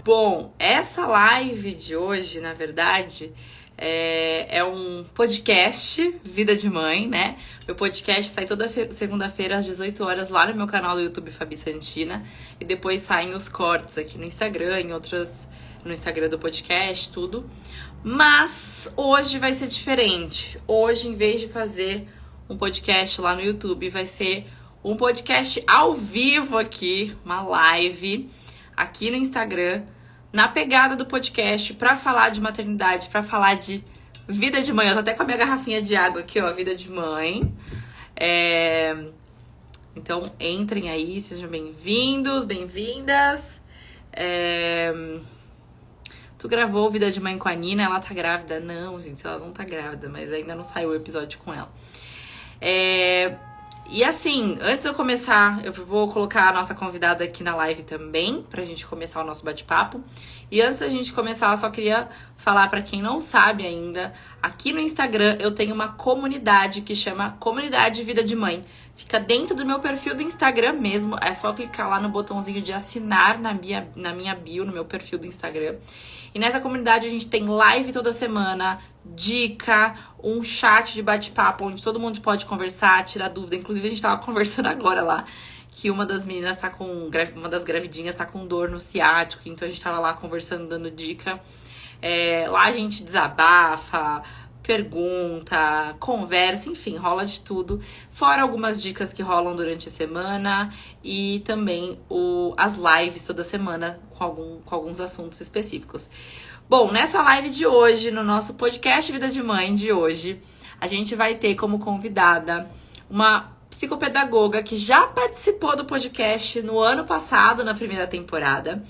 Bom, essa live de hoje, na verdade, é um podcast, Vida de Mãe, né? Meu podcast sai toda segunda-feira às 18 horas lá no meu canal do YouTube, Fabi Santina. E depois saem os cortes aqui no Instagram, no Instagram do podcast, tudo. Mas hoje vai ser diferente. Hoje, em vez de fazer um podcast lá no YouTube, vai ser um podcast ao vivo aqui, uma live aqui no Instagram, na pegada do podcast, pra falar de maternidade, pra falar de vida de mãe. Eu tô até com a minha garrafinha de água aqui, ó, vida de mãe. Então, entrem aí, sejam bem-vindos, bem-vindas. Tu gravou Vida de Mãe com a Nina, ela tá grávida? Não, gente, ela não tá grávida, mas ainda não saiu o episódio com ela. E assim, antes de eu começar, eu vou colocar a nossa convidada aqui na live também, pra gente começar o nosso bate-papo. E antes da gente começar, eu só queria falar pra quem não sabe ainda, aqui no Instagram eu tenho uma comunidade que chama Comunidade Vida de Mãe. Fica dentro do meu perfil do Instagram mesmo, é só clicar lá no botãozinho de assinar na minha bio, no meu perfil do Instagram. E nessa comunidade a gente tem live toda semana, dica, um chat de bate-papo onde todo mundo pode conversar, tirar dúvida. Inclusive a gente tava conversando agora lá que uma das meninas uma das gravidinhas tá com dor no ciático, então a gente tava lá conversando, dando dica. Lá a gente desabafa, pergunta, conversa, enfim, rola de tudo. Fora algumas dicas que rolam durante a semana e também as lives toda semana com alguns assuntos específicos. Bom, nessa live de hoje, no nosso podcast Vida de Mãe de hoje, a gente vai ter como convidada uma psicopedagoga que já participou do podcast no ano passado, na primeira temporada,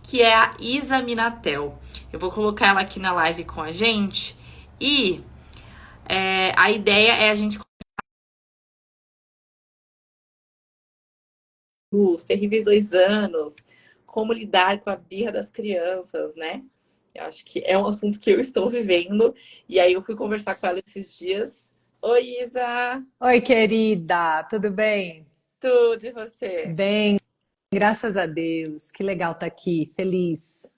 que é a Isa Minatel. Eu vou colocar ela aqui na live com a gente e a ideia é a gente os terríveis 2 anos, como lidar com a birra das crianças, né? Eu acho que é um assunto que eu estou vivendo. E aí eu fui conversar com ela esses dias. Oi, Isa! Oi, querida, tudo bem? Tudo, e você? Bem, graças a Deus. Que legal estar aqui, feliz.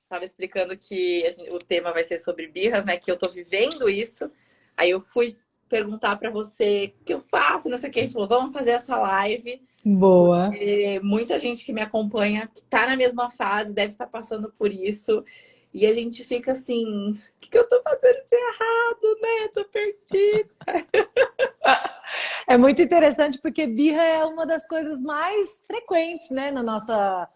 Tava explicando que o tema vai ser sobre birras, né? Que eu tô vivendo isso. Aí eu fui perguntar pra você o que eu faço, não sei o que. A gente falou, vamos fazer essa live. Boa. Porque muita gente que me acompanha, que tá na mesma fase, deve estar passando por isso. E a gente fica assim, o que eu tô fazendo de errado, né? Tô perdida. É muito interessante porque birra é uma das coisas mais frequentes, né, na nossa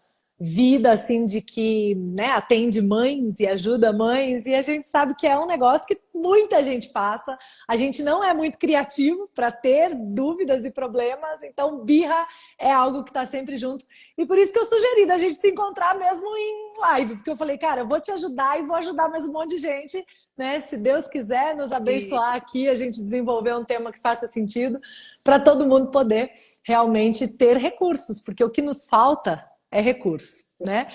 vida, assim, de que, né, atende mães e ajuda mães, e a gente sabe que é um negócio que muita gente passa. A gente não é muito criativo para ter dúvidas e problemas, então birra é algo que está sempre junto. E por isso que eu sugeri da gente se encontrar mesmo em live, porque eu falei, cara, eu vou te ajudar e vou ajudar mais um monte de gente, né? Se Deus quiser nos abençoar aqui, a gente desenvolver um tema que faça sentido para todo mundo poder realmente ter recursos, porque o que nos falta é recurso, né?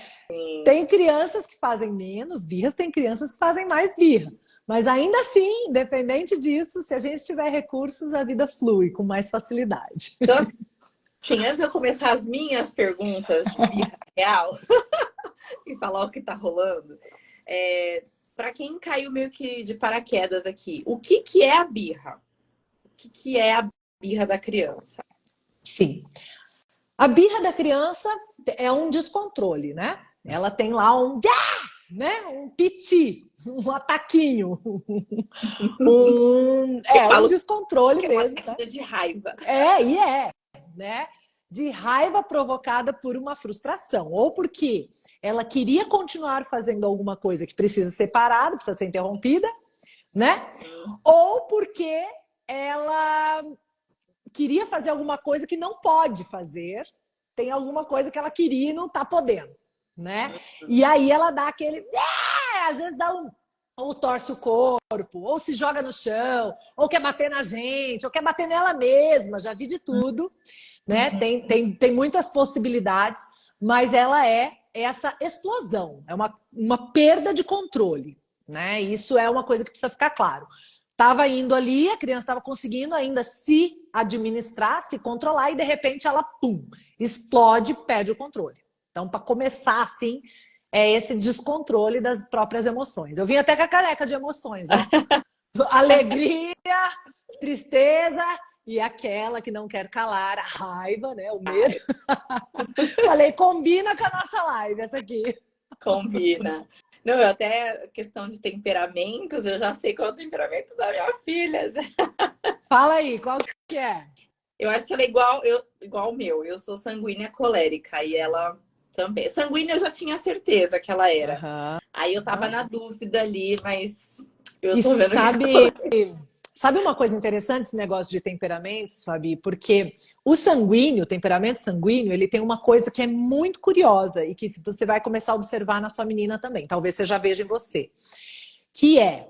Tem crianças que fazem menos birras, tem crianças que fazem mais birra. Mas ainda assim, independente disso, se a gente tiver recursos, a vida flui com mais facilidade. Então, assim, antes de eu começar as minhas perguntas de birra real e falar o que tá rolando, para quem caiu meio que de paraquedas aqui, o que é a birra? O que é a birra da criança? Sim. A birra da criança é um descontrole, né? Ela tem lá um piti, um ataquinho, um descontrole que mesmo, é tá? uma de raiva. Né? De raiva provocada por uma frustração, ou porque ela queria continuar fazendo alguma coisa que precisa ser parada, precisa ser interrompida, né? Ou porque ela queria fazer alguma coisa que não pode fazer, tem alguma coisa que ela queria e não tá podendo, né? E aí ela dá aquele... às vezes dá ou torce o corpo, ou se joga no chão, ou quer bater na gente, ou quer bater nela mesma, já vi de tudo, né? Tem muitas possibilidades, mas ela é essa explosão, é uma perda de controle, né? Isso é uma coisa que precisa ficar claro. Estava indo ali, a criança estava conseguindo ainda se administrar, se controlar, e de repente ela, pum, explode, perde o controle. Então, para começar assim, é esse descontrole das próprias emoções. Eu vim até com a caneca de emoções, ó. Alegria, tristeza e aquela que não quer calar, a raiva, né? O medo. Ai, Falei, combina com a nossa live, essa aqui. combina. Não, eu até questão de temperamentos, eu já sei qual é o temperamento da minha filha. Fala aí, qual que é? Eu acho que ela é igual o meu. Eu sou sanguínea colérica e ela também. Sanguínea eu já tinha certeza que ela era. Uhum. Aí eu tava na dúvida ali, mas eu E tô vendo que é sabe uma coisa interessante esse negócio de temperamentos, Fabi? Porque o sanguíneo, o temperamento sanguíneo, ele tem uma coisa que é muito curiosa e que você vai começar a observar na sua menina também. Talvez você já veja em você. Que é,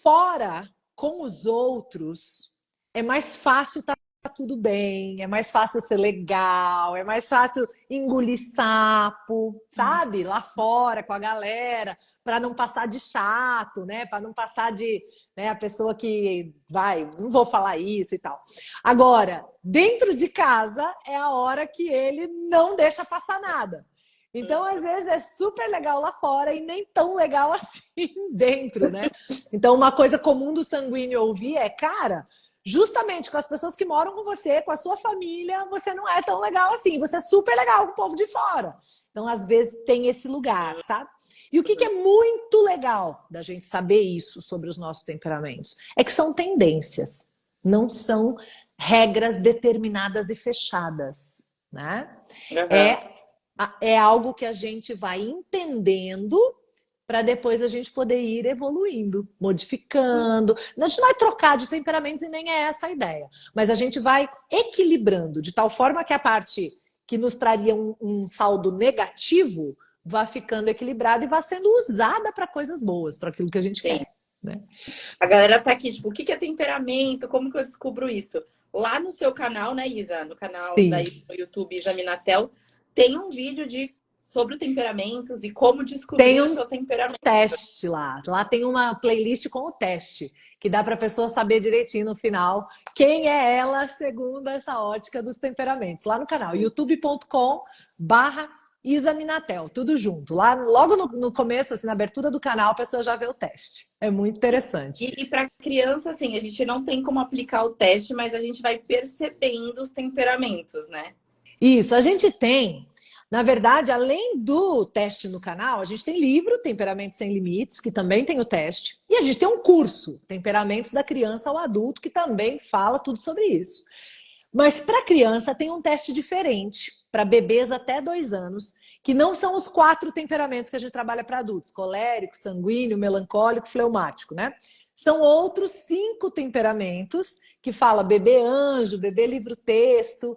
fora com os outros, é mais fácil estar tudo bem, é mais fácil ser legal, é mais fácil engolir sapo, sabe? Lá fora com a galera, para não passar de chato, né? Para não passar de, né, a pessoa que vai, não vou falar isso e tal. Agora, dentro de casa é a hora que ele não deixa passar nada. Então, às vezes, é super legal lá fora e nem tão legal assim dentro, né? Então, uma coisa comum do sanguíneo ouvir é, cara, justamente com as pessoas que moram com você, com a sua família, você não é tão legal assim. Você é super legal com o povo de fora. Então, às vezes, tem esse lugar, sabe? E o que é muito legal da gente saber isso sobre os nossos temperamentos? É que são tendências, não são regras determinadas e fechadas, né? Uhum. É algo que a gente vai entendendo para depois a gente poder ir evoluindo, modificando. A gente não vai trocar de temperamentos e nem é essa a ideia, mas a gente vai equilibrando de tal forma que a parte que nos traria um saldo negativo vá ficando equilibrada e vá sendo usada para coisas boas, para aquilo que a gente Sim. quer. Né? A galera tá aqui, tipo, o que é temperamento? Como que eu descubro isso? Lá no seu canal, né, Isa? No canal da Sim. Isa no YouTube, Isa Minatel, tem um vídeo sobre temperamentos e como Tem descobrir o um seu temperamento. teste lá. Lá tem uma playlist com o teste, que dá para a pessoa saber direitinho no final quem é ela segundo essa ótica dos temperamentos. Lá no canal, youtube.com/barra Isa Minatel, tudo junto. Lá, logo no começo, assim, na abertura do canal, a pessoa já vê o teste. É muito interessante. E para criança, assim, a gente não tem como aplicar o teste, mas a gente vai percebendo os temperamentos, né? Isso, a gente tem, na verdade, além do teste no canal, a gente tem livro, Temperamentos Sem Limites, que também tem o teste, e a gente tem um curso, Temperamentos da Criança ao Adulto, que também fala tudo sobre isso. Mas para criança tem um teste diferente, para bebês até 2 anos, que não são os 4 temperamentos que a gente trabalha para adultos, colérico, sanguíneo, melancólico, fleumático, né? São outros 5 temperamentos que fala bebê anjo, bebê livro-texto,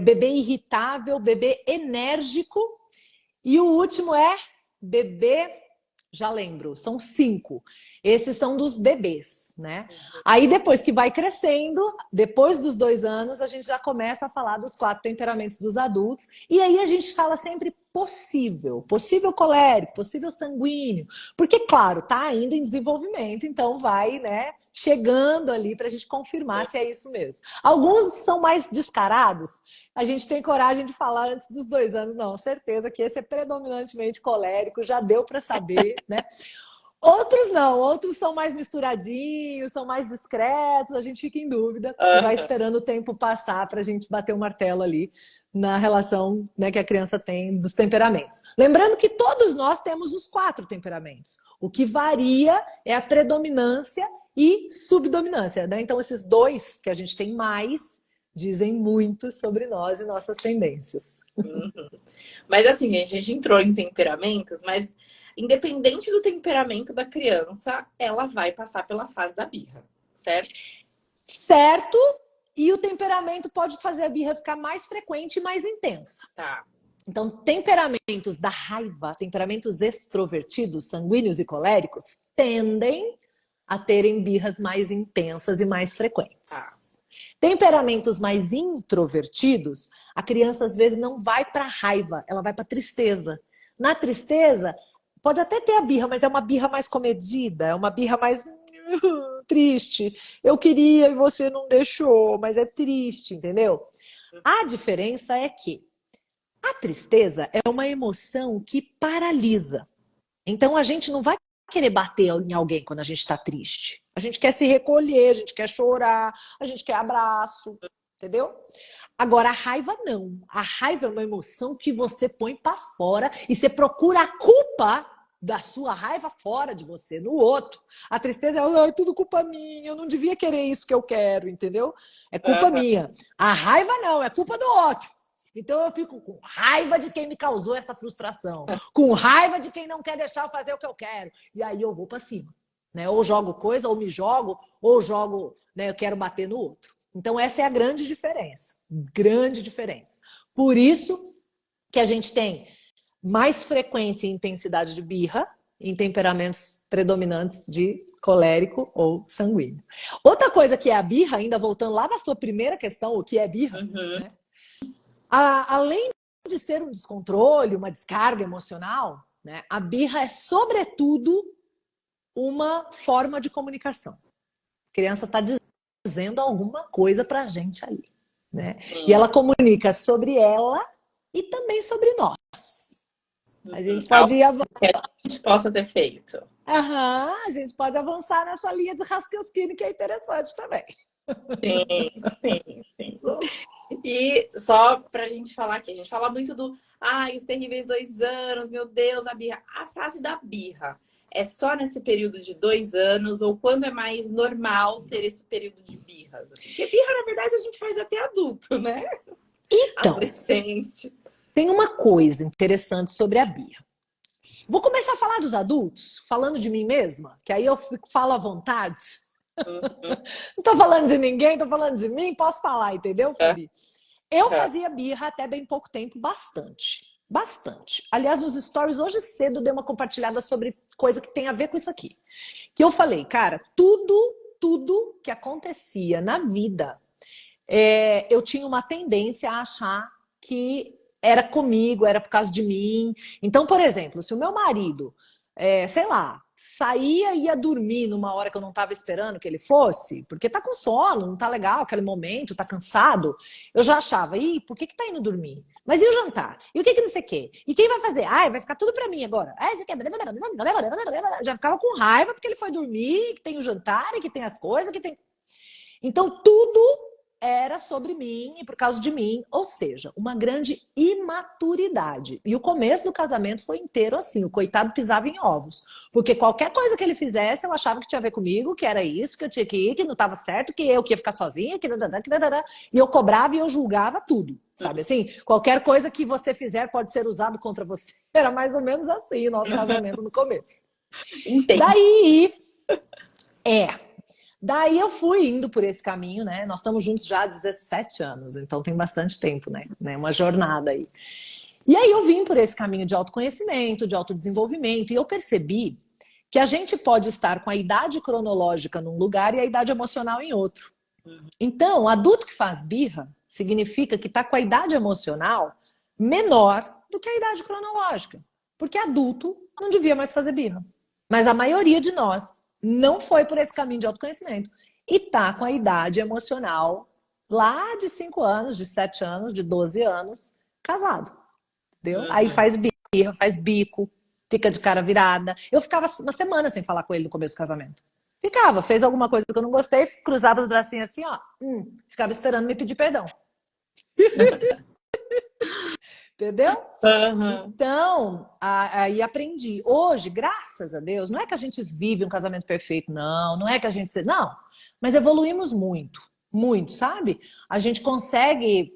bebê irritável, bebê enérgico e o último é bebê, já lembro, são 5. Esses são dos bebês, né? Aí depois que vai crescendo, depois dos 2 anos, a gente já começa a falar dos 4 temperamentos dos adultos. E aí a gente fala sempre possível colérico, possível sanguíneo. Porque, claro, tá ainda em desenvolvimento, então vai, né, chegando ali para a gente confirmar se é isso mesmo. Alguns são mais descarados, a gente tem coragem de falar antes dos 2 anos, não, certeza que esse é predominantemente colérico, já deu para saber, né? Outros não, outros são mais misturadinhos, são mais discretos, a gente fica em dúvida e vai esperando o tempo passar para a gente bater o martelo ali na relação, né, que a criança tem dos temperamentos. Lembrando que todos nós temos os 4 temperamentos. O que varia é a predominância e subdominância, né? Então, esses 2 que a gente tem mais dizem muito sobre nós e nossas tendências. Uhum. Mas assim, a gente entrou em temperamentos, mas independente do temperamento da criança, ela vai passar pela fase da birra, certo? Certo, e o temperamento pode fazer a birra ficar mais frequente e mais intensa. Tá. Então, temperamentos da raiva, temperamentos extrovertidos, sanguíneos e coléricos, tendem a terem birras mais intensas e mais frequentes. Tá. Temperamentos mais introvertidos, a criança às vezes não vai para raiva, ela vai para tristeza. Na tristeza, pode até ter a birra, mas é uma birra mais comedida, é uma birra mais triste. Eu queria e você não deixou, mas é triste, entendeu? A diferença é que a A tristeza é uma emoção que paralisa. Então a gente não vai querer bater em alguém quando a gente está triste. A gente quer se recolher, a gente quer chorar, a gente quer abraço, entendeu? Agora a raiva não. A raiva é uma emoção que você põe para fora e você procura a culpa da sua raiva fora de você, no outro. A tristeza é tudo culpa minha, eu não devia querer isso que eu quero, entendeu? É culpa minha. A raiva não, é culpa do outro. Então eu fico com raiva de quem me causou essa frustração, com raiva de quem não quer deixar eu fazer o que eu quero. E aí eu vou para cima, né? Ou jogo coisa, ou me jogo, ou jogo, né? Eu quero bater no outro. Então essa é a grande diferença, grande diferença. Por isso que a gente tem mais frequência e intensidade de birra em temperamentos predominantes de colérico ou sanguíneo. Outra coisa que é a birra, ainda voltando lá na sua primeira questão, o que é birra, né? Além de ser um descontrole, uma descarga emocional, né, a birra é, sobretudo, uma forma de comunicação. A criança está dizendo alguma coisa para a gente ali, né? E ela comunica sobre ela e também sobre nós. A gente pode ir que a gente possa ter feito. a gente pode avançar nessa linha de Raskowskine, que é interessante também. Sim. E só pra gente falar aqui, a gente fala muito os terríveis 2 anos, meu Deus, a birra. A fase da birra é só nesse período de 2 anos ou quando é mais normal ter esse período de birras? Assim? Porque birra, na verdade, a gente faz até adulto, né? Então, adolescente. Tem uma coisa interessante sobre a birra. Vou começar a falar dos adultos, falando de mim mesma, que aí eu falo à vontade. Não tô falando de ninguém, tô falando de mim, posso falar, entendeu, Fabi? Eu fazia birra até bem pouco tempo, bastante. Aliás, nos stories hoje cedo dei uma compartilhada sobre coisa que tem a ver com isso aqui. Que eu falei, cara, tudo que acontecia na vida, eu tinha uma tendência a achar que era comigo, era por causa de mim. Então, por exemplo, se o meu marido, sei lá, saía e ia dormir numa hora que eu não estava esperando que ele fosse, porque tá com sono, não tá legal aquele momento, tá cansado, eu já achava, por que tá indo dormir? Mas e o jantar? E o que não sei o quê? E quem vai fazer? Vai ficar tudo pra mim agora. Já ficava com raiva porque ele foi dormir, que tem o jantar, e que tem as coisas, que tem... Então, tudo era sobre mim e por causa de mim, ou seja, uma grande imaturidade. E o começo do casamento foi inteiro assim, o coitado pisava em ovos, porque qualquer coisa que ele fizesse, eu achava que tinha a ver comigo, que era isso, que eu tinha que ir, que não estava certo, que eu ia ficar sozinha, e eu cobrava e eu julgava tudo, sabe assim? Qualquer coisa que você fizer pode ser usado contra você. Era mais ou menos assim o nosso casamento no começo. Entendi. Daí eu fui indo por esse caminho, né? Nós estamos juntos já há 17 anos, então tem bastante tempo, né? Uma jornada aí. E aí eu vim por esse caminho de autoconhecimento, de autodesenvolvimento, e eu percebi que a gente pode estar com a idade cronológica num lugar e a idade emocional em outro. Então, adulto que faz birra significa que está com a idade emocional menor do que a idade cronológica. Porque adulto não devia mais fazer birra. Mas a maioria de nós não foi por esse caminho de autoconhecimento. E tá com a idade emocional lá de 5 anos, de 7 anos, de 12 anos, casado. Entendeu? Aí faz birra, faz bico, fica de cara virada. Eu ficava uma semana sem falar com ele no começo do casamento. Ficava, fez alguma coisa que eu não gostei, cruzava os bracinhos assim, ó. Ficava esperando me pedir perdão. Entendeu? Então, aí aprendi. Hoje, graças a Deus, não é que a gente vive um casamento perfeito, não é que a gente... Não, mas evoluímos muito, sabe? A gente consegue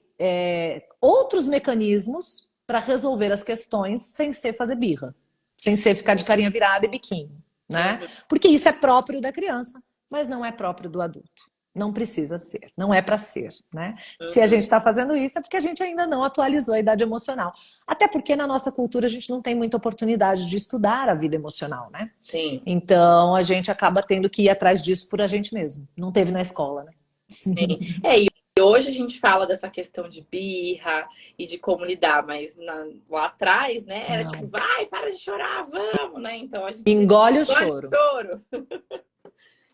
outros mecanismos para resolver as questões sem ser fazer birra, sem ser ficar de carinha virada e biquinho, né? Porque isso é próprio da criança, mas não é próprio do adulto. Não precisa ser, não é para ser, né? Se a gente está fazendo isso é porque a gente ainda não atualizou a idade emocional. Até porque na nossa cultura a gente não tem muita oportunidade de estudar a vida emocional, né? Sim. Então a gente acaba tendo que ir atrás disso por a gente mesmo. Não teve na escola, né? Sim. E hoje a gente fala dessa questão de birra e de como lidar, mas lá atrás, né? Era tipo, vai, para de chorar, vamos, né? Então a gente engole o choro.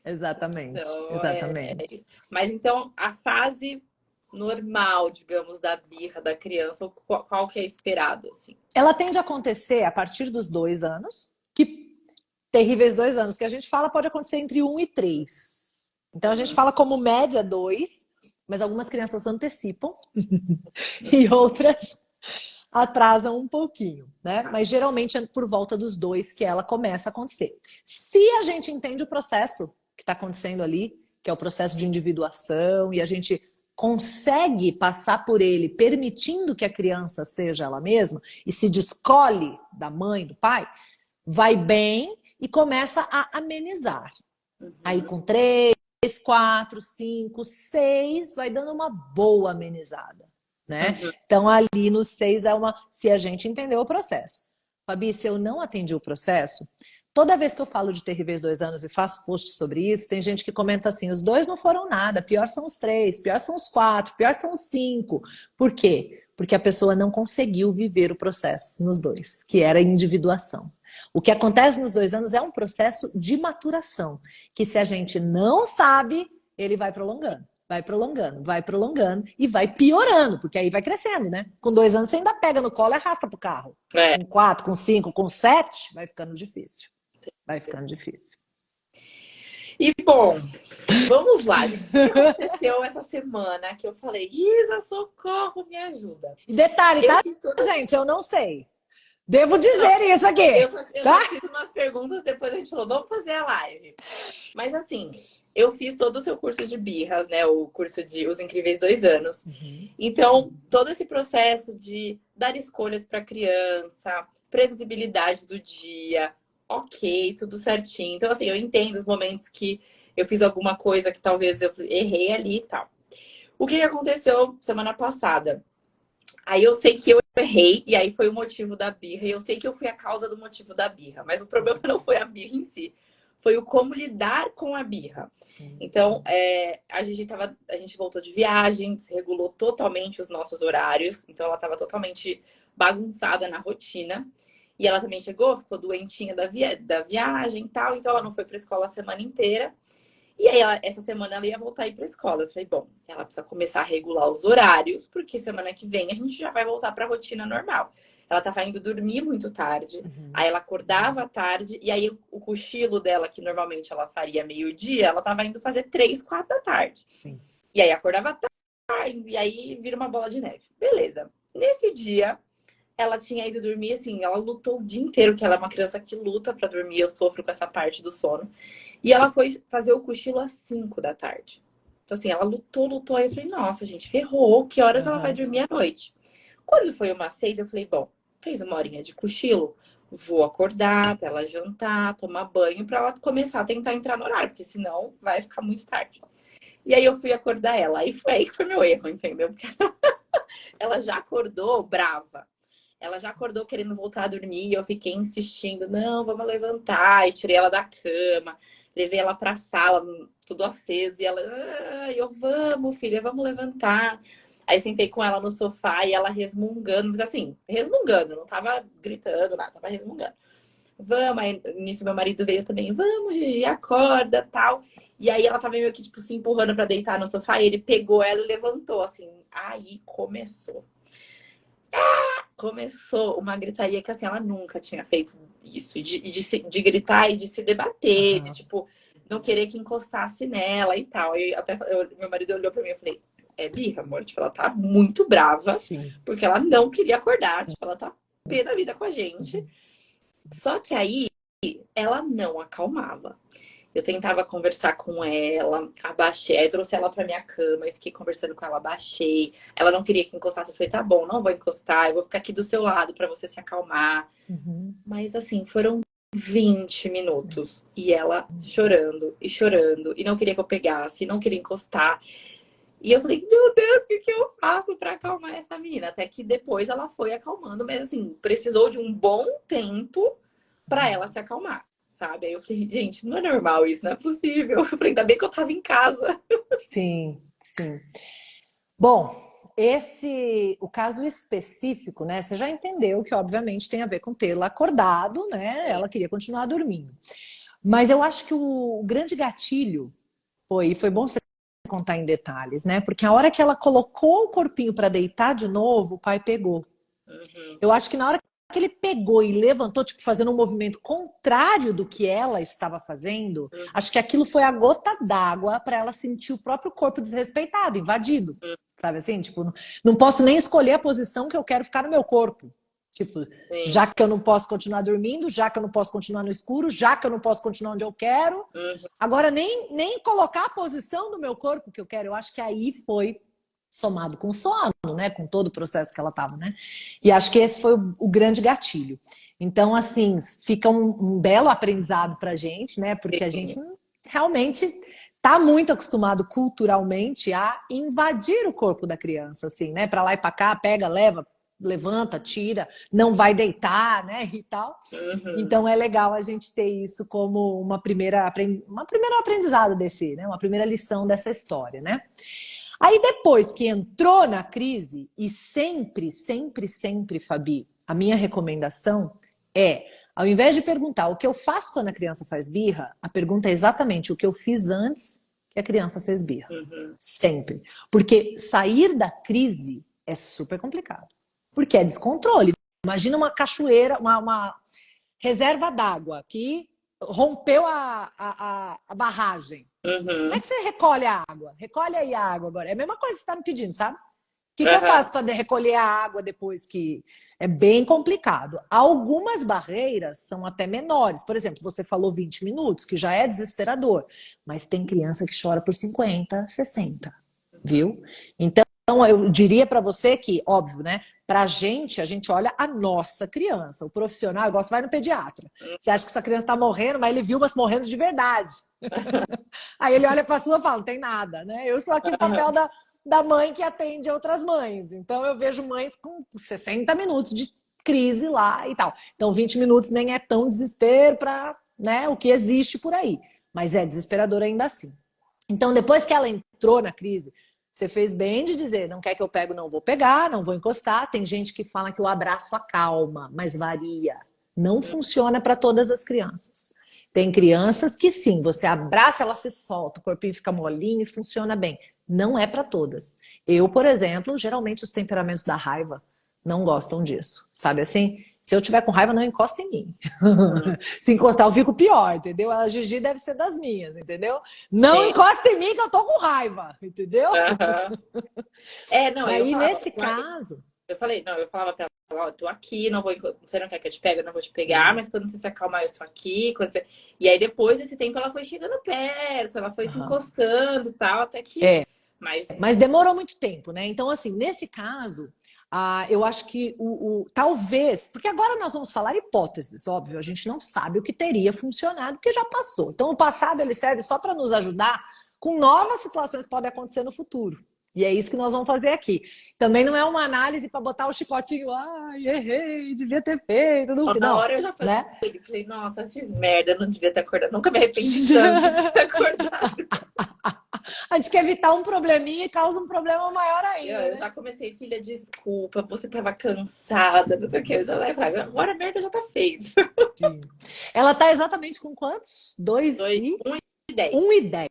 Exatamente, então, exatamente. Mas então a fase normal, digamos, da birra da criança? Ou qual que é esperado, assim? Ela tende a acontecer a partir dos 2 anos, que terríveis 2 anos, que a gente fala pode acontecer entre 1 e 3. Então a gente fala como média 2, mas algumas crianças antecipam e outras atrasam um pouquinho, né? Mas geralmente é por volta dos 2 que ela começa a acontecer. Se a gente entende o processo que está acontecendo ali, que é o processo de individuação, e a gente consegue passar por ele, permitindo que a criança seja ela mesma e se descolhe da mãe, do pai, vai bem e começa a amenizar. Aí com 3, 4, 5, 6, vai dando uma boa amenizada, né? Então ali no 6 dá uma, se a gente entendeu o processo. Fabi, se eu não atendi o processo, toda vez que eu falo de terríveis 2 anos e faço post sobre isso, tem gente que comenta assim, os 2 não foram nada, pior são os 3, pior são os 4, pior são os 5. Por quê? Porque a pessoa não conseguiu viver o processo nos 2, que era a individuação. O que acontece nos 2 anos é um processo de maturação, que se a gente não sabe, ele vai prolongando, vai prolongando, vai prolongando e vai piorando, porque aí vai crescendo, né? Com 2 anos você ainda pega no colo e arrasta pro carro. É. Com 4, com 5, com 7, vai ficando difícil. Vai ficando difícil. E bom, vamos lá. O que aconteceu essa semana que eu falei, Isa, socorro, me ajuda. E detalhe, tá, gente? Eu não sei. Devo dizer isso aqui. Eu tá? só fiz umas perguntas, depois a gente falou, vamos fazer a live. Mas assim, eu fiz todo o seu curso de birras, né? O curso de Os Incríveis 2 anos. Então, todo esse processo de dar escolhas para a criança, previsibilidade do dia, ok, tudo certinho. Então, assim, eu entendo os momentos que eu fiz alguma coisa que talvez eu errei ali e tal. O que aconteceu semana passada? Aí eu sei que eu errei, e aí foi o motivo da birra, e eu sei que eu fui a causa do motivo da birra, mas o problema não foi a birra em si, foi o como lidar com a birra. Então, a gente voltou de viagem, desregulou totalmente os nossos horários, então ela estava totalmente bagunçada na rotina, e ela também chegou, ficou doentinha da viagem e tal, então ela não foi para a escola a semana inteira. E aí, essa semana ela ia voltar a ir pra escola. Eu falei, bom, ela precisa começar a regular os horários, porque semana que vem a gente já vai voltar pra rotina normal. Ela tava indo dormir muito tarde, aí ela acordava tarde, e aí o cochilo dela, que normalmente ela faria meio-dia, ela tava indo fazer 3, 4 da tarde. Sim. E aí acordava tarde, e aí vira uma bola de neve. Beleza. Nesse dia, ela tinha ido dormir, assim, ela lutou o dia inteiro, que ela é uma criança que luta pra dormir, eu sofro com essa parte do sono. E ela foi fazer o cochilo às 5 da tarde. Então, assim, ela lutou, aí eu falei, nossa, gente, ferrou, que horas ela vai dormir à noite? Quando foi umas 6, eu falei, bom, fez uma horinha de cochilo, vou acordar pra ela jantar, tomar banho, pra ela começar a tentar entrar no horário, porque senão vai ficar muito tarde. E aí eu fui acordar ela, aí foi aí que foi meu erro, entendeu? Porque ela já acordou brava. Ela já acordou querendo voltar a dormir e eu fiquei insistindo, não, vamos levantar. E tirei ela da cama, levei ela pra sala, tudo aceso. E ela, vamos, filha, vamos levantar. Aí sentei com ela no sofá e ela resmungando, mas assim, resmungando, não tava gritando nada, tava resmungando. Vamos, aí nisso meu marido veio também, vamos, Gigi, acorda, tal. E aí ela tava meio que, tipo, se empurrando pra deitar no sofá e ele pegou ela e levantou, assim. Aí começou. Começou uma gritaria que, assim, ela nunca tinha feito isso. De gritar e de se debater, de, tipo, não querer que encostasse nela e tal. E até meu marido olhou pra mim e falei, é birra, amor? Tipo, ela tá muito brava, porque ela não queria acordar. Tipo, ela tá pé da vida com a gente. Só que aí, ela não acalmava. Eu tentava conversar com ela, abaixei, aí trouxe ela pra minha cama e fiquei conversando com ela, abaixei. Ela não queria que encostasse, eu falei, tá bom, não vou encostar, eu vou ficar aqui do seu lado pra você se acalmar. Mas assim, foram 20 minutos e ela chorando e não queria que eu pegasse, não queria encostar. E eu falei, meu Deus, o que eu faço pra acalmar essa menina? Até que depois ela foi acalmando, mas assim, precisou de um bom tempo pra ela se acalmar. Sabe? Aí eu falei, gente, não é normal isso, não é possível. Eu falei, ainda bem que eu tava em casa. Sim, sim. Bom, o caso específico, né? Você já entendeu que, obviamente, tem a ver com tê-la acordado, né? Ela queria continuar dormindo. Mas eu acho que o grande gatilho foi bom você contar em detalhes, né? Porque a hora que ela colocou o corpinho para deitar de novo, o pai pegou. Eu acho que na hora que ele pegou e levantou, tipo, fazendo um movimento contrário do que ela estava fazendo, acho que aquilo foi a gota d'água para ela sentir o próprio corpo desrespeitado, invadido. Sabe assim? Tipo, não posso nem escolher a posição que eu quero ficar no meu corpo. Tipo, Sim. já que eu não posso continuar dormindo, já que eu não posso continuar no escuro, já que eu não posso continuar onde eu quero. Agora, nem colocar a posição do meu corpo que eu quero. Eu acho que aí foi somado com o sono, né? Com todo o processo que ela estava, né? E acho que esse foi o grande gatilho. Então, assim, fica um belo aprendizado pra gente, né? Porque a gente realmente tá muito acostumado culturalmente a invadir o corpo da criança, assim, né? Pra lá e pra cá, pega, leva, levanta, tira, não vai deitar, né? E tal. Então é legal a gente ter isso como uma primeira aprendizado desse, né? Uma primeira lição dessa história, né? Aí depois que entrou na crise, e sempre, sempre, sempre, Fabi, a minha recomendação é, ao invés de perguntar o que eu faço quando a criança faz birra, a pergunta é exatamente o que eu fiz antes que a criança fez birra. Sempre. Porque sair da crise é super complicado. Porque é descontrole. Imagina uma cachoeira, uma reserva d'água que rompeu a barragem. Como é que você recolhe a água? Recolhe aí a água agora. É a mesma coisa que você está me pedindo, sabe? O que eu faço para recolher a água depois que... É bem complicado. Algumas barreiras são até menores. Por exemplo, você falou 20 minutos, que já é desesperador. Mas tem criança que chora por 50, 60. Viu? Então, eu diria para você que, óbvio, né? Pra gente, a gente olha a nossa criança. O profissional, igual você vai no pediatra. Você acha que essa criança tá morrendo, mas ele viu umas morrendo de verdade. Aí ele olha pra sua e fala, não tem nada, né? Eu sou aqui o papel da mãe que atende outras mães. Então eu vejo mães com 60 minutos de crise lá e tal. Então 20 minutos nem é tão desespero para, né, o que existe por aí. Mas é desesperador ainda assim. Então depois que ela entrou na crise, você fez bem de dizer, não quer que eu pego, não vou pegar, não vou encostar. Tem gente que fala que o abraço acalma, mas varia. Não funciona para todas as crianças. Tem crianças que sim, você abraça, ela se solta, o corpinho fica molinho e funciona bem. Não é para todas. Eu, por exemplo, geralmente os temperamentos da raiva não gostam disso. Sabe assim? Se eu tiver com raiva, não encosta em mim. Se encostar, eu fico pior, entendeu? A Gigi deve ser das minhas, entendeu? Não encosta em mim que eu tô com raiva, entendeu? Não, aí nesse caso... Eu falava pra ela, ó, tô aqui, não vou, você não quer que eu te pegue, eu não vou te pegar, mas quando você se acalmar, eu tô aqui. E aí depois desse tempo ela foi chegando perto, ela foi se encostando e tal, até que... Mas demorou muito tempo, né? Então, assim, nesse caso, eu acho que talvez, porque agora nós vamos falar hipóteses, óbvio, a gente não sabe o que teria funcionado, porque já passou. Então, o passado ele serve só para nos ajudar com novas situações que podem acontecer no futuro. E é isso que nós vamos fazer aqui. Também não é uma análise para botar o chicotinho, ai, errei, devia ter feito. Não, na hora eu já falei, né? Falei, nossa, fiz merda, não devia ter acordado, nunca me arrependi tanto de ter acordado. A gente quer evitar um probleminha e causa um problema maior ainda. Eu já comecei, filha, desculpa, você tava cansada, não sei o que. Eu já falei, agora a merda já tá feita. Ela tá exatamente com quantos? 2 e 10. 1 e 10.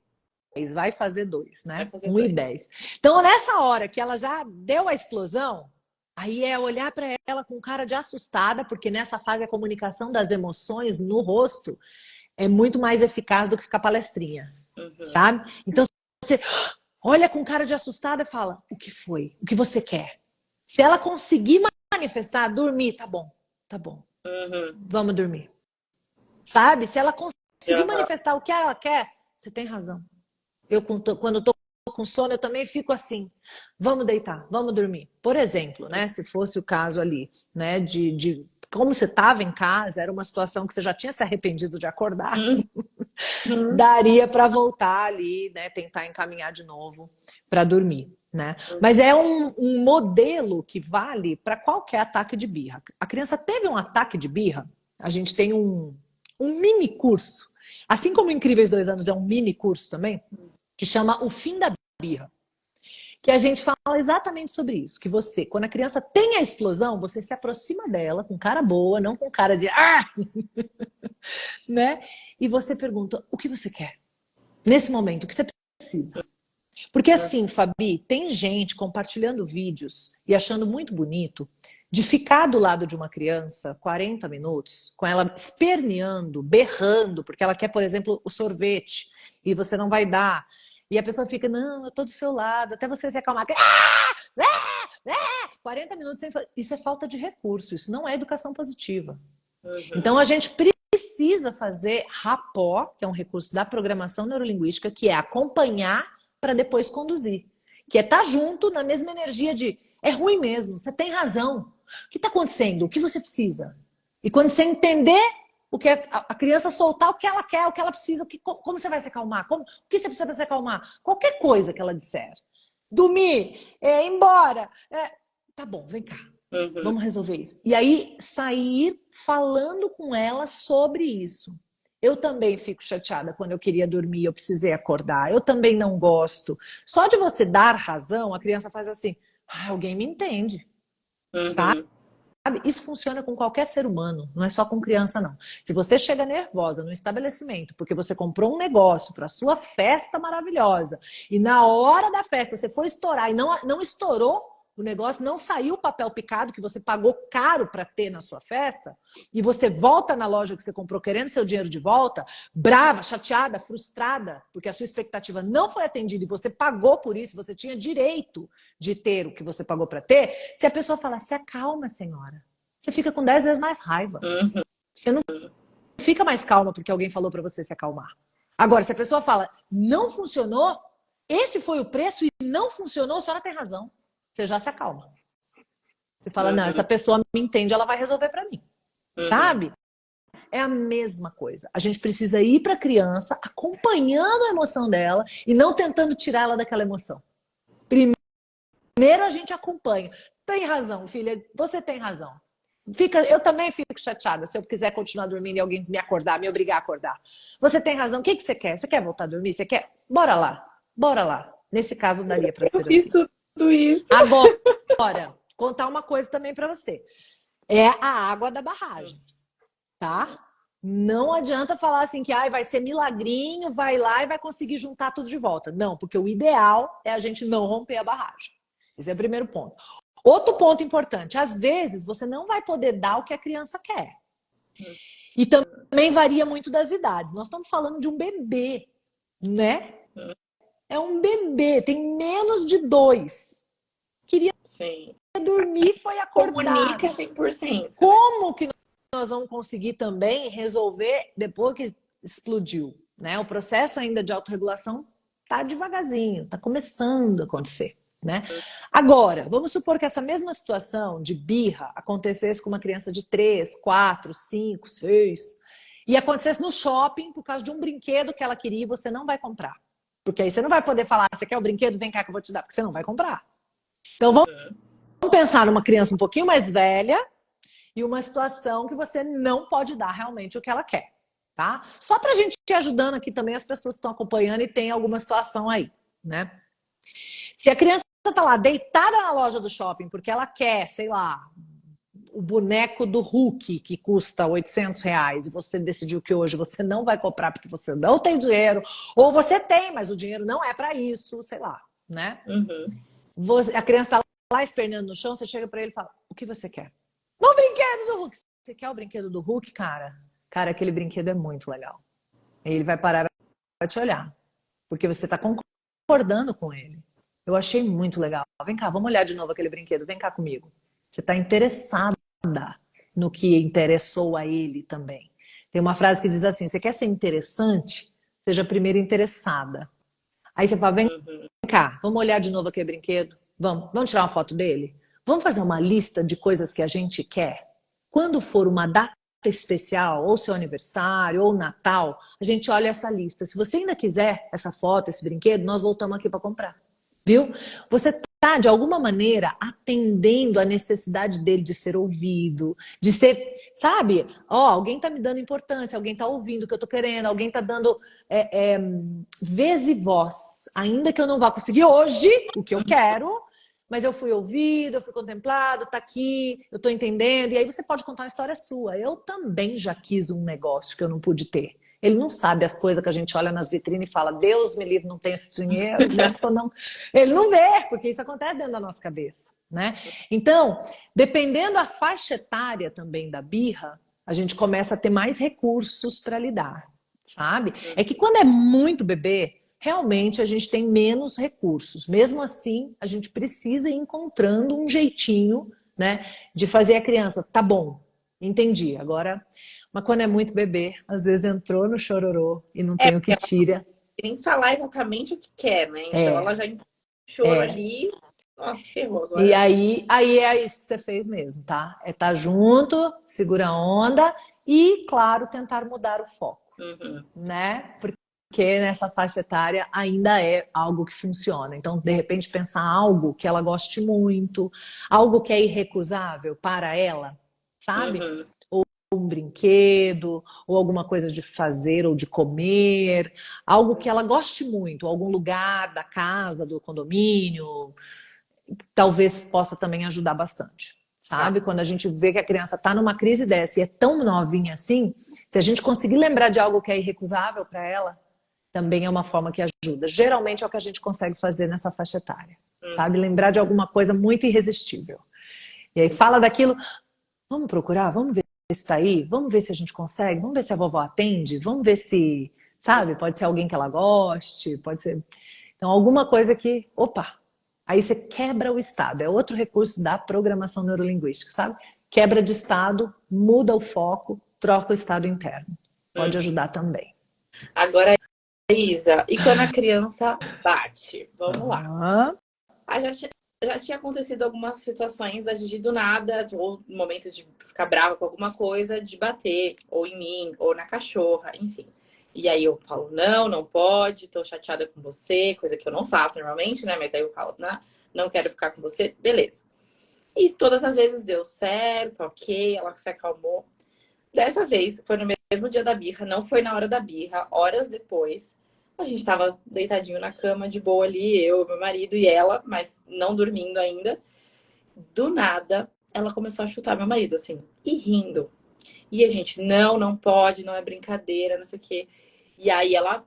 Vai fazer 2, né? 1 2. e 10. Então, nessa hora que ela já deu a explosão, aí é olhar para ela com cara de assustada, porque nessa fase a comunicação das emoções no rosto é muito mais eficaz do que ficar palestrinha, sabe? Então, você olha com cara de assustada e fala, o que foi? O que você quer? Se ela conseguir manifestar, dormir, tá bom, vamos dormir. Sabe? Se ela conseguir manifestar o que ela quer, você tem razão. Eu, quando estou com sono, eu também fico assim, vamos deitar, vamos dormir. Por exemplo, né, se fosse o caso ali, né, de como você estava em casa, era uma situação que você já tinha se arrependido de acordar, daria para voltar ali, né, tentar encaminhar de novo para dormir, né? Mas é um modelo que vale para qualquer ataque de birra. A criança teve um ataque de birra, a gente tem um mini curso, assim como Incríveis 2 anos é um mini curso também, que chama O Fim da Birra. Que a gente fala exatamente sobre isso. Que você, quando a criança tem a explosão, você se aproxima dela com cara boa, não com cara de né? E você pergunta, o que você quer? Nesse momento, o que você precisa? Porque assim, Fabi, tem gente compartilhando vídeos e achando muito bonito de ficar do lado de uma criança 40 minutos, com ela esperneando, berrando, porque ela quer, por exemplo, o sorvete, e você não vai dar. E a pessoa fica, não, eu tô do seu lado, até você se acalmar. 40 minutos sem... Isso é falta de recurso, isso não é educação positiva. Então a gente precisa fazer rapport, que é um recurso da programação neurolinguística, que é acompanhar para depois conduzir. Que é estar junto na mesma energia de é ruim mesmo, você tem razão. O que está acontecendo? O que você precisa? E quando você entender o que a criança soltar o que ela quer, o que ela precisa, como você vai se acalmar? O que você precisa para se acalmar? Qualquer coisa que ela disser. Dormir, ir embora. Tá bom, vem cá. Vamos resolver isso. E aí, sair falando com ela sobre isso. Eu também fico chateada quando eu queria dormir, eu precisei acordar. Eu também não gosto. Só de você dar razão, a criança faz assim, alguém me entende. Sabe? Isso funciona com qualquer ser humano, não é só com criança, não. Se você chega nervosa no estabelecimento porque você comprou um negócio para sua festa maravilhosa e na hora da festa você foi estourar e não estourou o negócio, não saiu o papel picado que você pagou caro para ter na sua festa e você volta na loja que você comprou querendo seu dinheiro de volta, brava, chateada, frustrada, porque a sua expectativa não foi atendida e você pagou por isso, você tinha direito de ter o que você pagou para ter, se a pessoa falar, se acalma, senhora, você fica com 10 vezes mais raiva. Você não fica mais calma porque alguém falou para você se acalmar. Agora, se a pessoa fala, não funcionou, esse foi o preço e não funcionou, a senhora tem razão. Você já se acalma. Você fala, não, essa pessoa me entende, ela vai resolver para mim. Sabe? É a mesma coisa. A gente precisa ir para a criança acompanhando a emoção dela e não tentando tirar ela daquela emoção. Primeiro a gente acompanha. Tem razão, filha, você tem razão. Eu também fico chateada se eu quiser continuar dormindo e alguém me acordar, me obrigar a acordar. Você tem razão. O que você quer? Você quer voltar a dormir? Você quer? Bora lá. Bora lá. Nesse caso, daria para ser assim. Tudo isso. Agora, contar uma coisa também para você. É a água da barragem, tá? Não adianta falar assim que vai ser milagrinho, vai lá e vai conseguir juntar tudo de volta. Não, porque o ideal é a gente não romper a barragem. Esse é o primeiro ponto. Outro ponto importante, às vezes você não vai poder dar o que a criança quer. E também varia muito das idades. Nós estamos falando de um bebê, né? É um bebê, tem menos de 2. Queria dormir, foi acordar. Comunica 100%. Como que nós vamos conseguir também resolver depois que explodiu? Né? O processo ainda de autorregulação está devagarzinho, está começando a acontecer. Né? Agora, vamos supor que essa mesma situação de birra acontecesse com uma criança de 3, 4, 5, 6 e acontecesse no shopping por causa de um brinquedo que ela queria e você não vai comprar. Porque aí você não vai poder falar, você quer o brinquedo? Vem cá que eu vou te dar, porque você não vai comprar. Então vamos pensar numa criança um pouquinho mais velha e uma situação que você não pode dar realmente o que ela quer, tá? Só pra gente ir ajudando aqui também as pessoas que estão acompanhando e tem alguma situação aí, né? Se a criança tá lá deitada na loja do shopping porque ela quer, sei lá, o boneco do Hulk que custa R$ 800 e você decidiu que hoje você não vai comprar porque você não tem dinheiro, ou você tem, mas o dinheiro não é para isso, sei lá, né? A criança tá lá esperneando no chão, você chega para ele e fala, o que você quer? O brinquedo do Hulk. Você quer o brinquedo do Hulk, cara? Cara, aquele brinquedo é muito legal. Aí ele vai parar e vai te olhar, porque você tá concordando com ele. Eu achei muito legal. Vem cá, vamos olhar de novo aquele brinquedo. Vem cá comigo. Você tá interessado no que interessou a ele também. Tem uma frase que diz assim, você quer ser interessante? Seja primeiro interessada. Aí você fala, vem cá, vamos olhar de novo aquele brinquedo? Vamos tirar uma foto dele? Vamos fazer uma lista de coisas que a gente quer? Quando for uma data especial, ou seu aniversário, ou Natal, a gente olha essa lista. Se você ainda quiser essa foto, esse brinquedo, nós voltamos aqui para comprar. Viu? Você está, de alguma maneira, atendendo a necessidade dele de ser ouvido, de ser, sabe? Alguém está me dando importância, alguém está ouvindo o que eu estou querendo, alguém está dando vez e voz. Ainda que eu não vá conseguir hoje o que eu quero, mas eu fui ouvido, eu fui contemplado, está aqui, eu estou entendendo. E aí você pode contar uma história sua. Eu também já quis um negócio que eu não pude ter. Ele não sabe as coisas que a gente olha nas vitrines e fala, Deus me livre, não tenho esse dinheiro, Deus só não. Ele não vê, porque isso acontece dentro da nossa cabeça, né? Então, dependendo da faixa etária também da birra, a gente começa a ter mais recursos para lidar, sabe? É que quando é muito bebê, realmente a gente tem menos recursos. Mesmo assim, a gente precisa ir encontrando um jeitinho, né, de fazer a criança, tá bom, entendi, agora... Mas quando é muito bebê, às vezes entrou no chororô e não tem o que Ela tira. nem falar exatamente o que quer, né? Então ela É, já entrou no choro é. ali. Nossa, ferrou E agora. aí é isso que você fez mesmo, tá? É estar junto, segura a onda e, claro, tentar mudar o foco, Uhum. né? Porque nessa faixa etária ainda é algo que funciona. Então, de repente, pensar algo que ela goste muito, algo que é irrecusável para ela, sabe? Uhum. Um brinquedo, ou alguma coisa de fazer ou de comer, algo que ela goste muito, algum lugar da casa, do condomínio, talvez possa também ajudar bastante, Tá. sabe? Quando a gente vê que a criança está numa crise dessa e é tão novinha assim, se a gente conseguir lembrar de algo que é irrecusável para ela, também é uma forma que ajuda. Geralmente é o que a gente consegue fazer nessa faixa etária, sabe? Lembrar de alguma coisa muito irresistível. E aí fala daquilo, vamos procurar, vamos ver se está aí, vamos ver se a gente consegue, vamos ver se a vovó atende, vamos ver se, sabe, pode ser alguém que ela goste, pode ser. Então, alguma coisa que, opa, aí você quebra o estado, é outro recurso da programação neurolinguística, sabe? Quebra de estado, muda o foco, troca o estado interno. Pode Uhum. ajudar também. Agora, Isa, e quando a criança bate? Vamos lá. Ah, Ah, já tinha acontecido algumas situações da Gigi do nada, ou no momento de ficar brava com alguma coisa, de bater, ou em mim, ou na cachorra, enfim. E aí eu falo, não, não pode, tô chateada com você, coisa que eu não faço normalmente, né? Mas aí eu falo, não quero ficar com você, beleza. E todas as vezes deu certo, ok, ela se acalmou. Dessa vez, foi no mesmo dia da birra, não foi na hora da birra, horas depois. A gente tava deitadinho na cama, de boa ali, eu, meu marido e ela, mas não dormindo ainda. Do nada, ela começou a chutar meu marido, assim, e rindo. E a gente, não pode, não é brincadeira, não sei o quê. E aí ela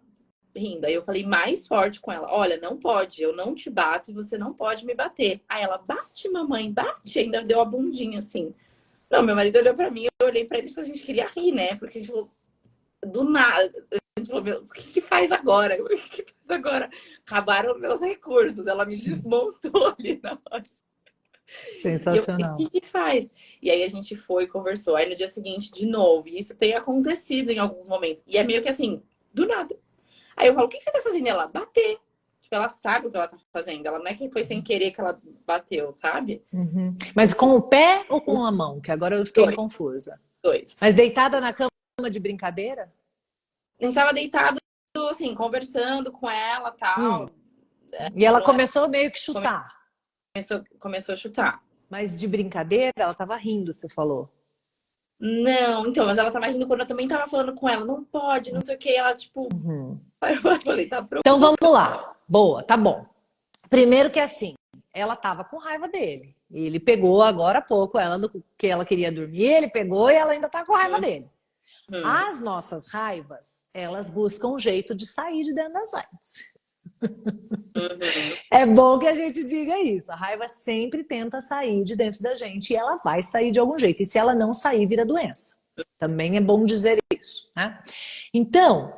rindo. Aí eu falei mais forte com ela: olha, não pode, eu não te bato e você não pode me bater. Aí ela, bate, mamãe, bate. Ainda deu a bundinha assim. Não, meu marido olhou pra mim, eu olhei pra ele e falei, a gente queria rir, né? Porque a gente falou, do nada. A gente falou, meu, o que faz agora? O que faz agora? Acabaram meus recursos. Ela me desmontou ali na hora. E eu falei, sensacional. o que faz? E aí a gente foi e conversou. Aí no dia seguinte, de novo. E isso tem acontecido em alguns momentos. E é meio que assim, do nada. Aí eu falo, o que você tá fazendo? Ela, bater. Tipo, ela sabe o que ela tá fazendo. Ela não é que foi sem querer que ela bateu, sabe? Uhum. Mas com o pé ou Os com a mão? Que agora eu fiquei dois. confusa. Dois. Mas deitada na cama de brincadeira? A gente tava deitado, assim, conversando com ela Hum. tal. E ela Não era. começou meio que chutar. Começou a chutar. Mas de brincadeira, ela tava rindo, você falou. Não, então, mas ela tava rindo quando eu também tava falando com ela. Não pode, não sei o que. Ela, tipo. Uhum. Aí eu falei, tá Então vamos provocando. lá. Boa, tá bom. Primeiro que assim, ela tava com raiva dele. Ele pegou agora há pouco ela no que ela queria dormir, ele pegou e ela ainda tá com raiva dele. Uhum. As nossas raivas, elas buscam um jeito de sair de dentro da gente. Uhum. É bom que a gente diga isso. A raiva sempre tenta sair de dentro da gente e ela vai sair de algum jeito. E se ela não sair, vira doença. Também é bom dizer isso, né? Então,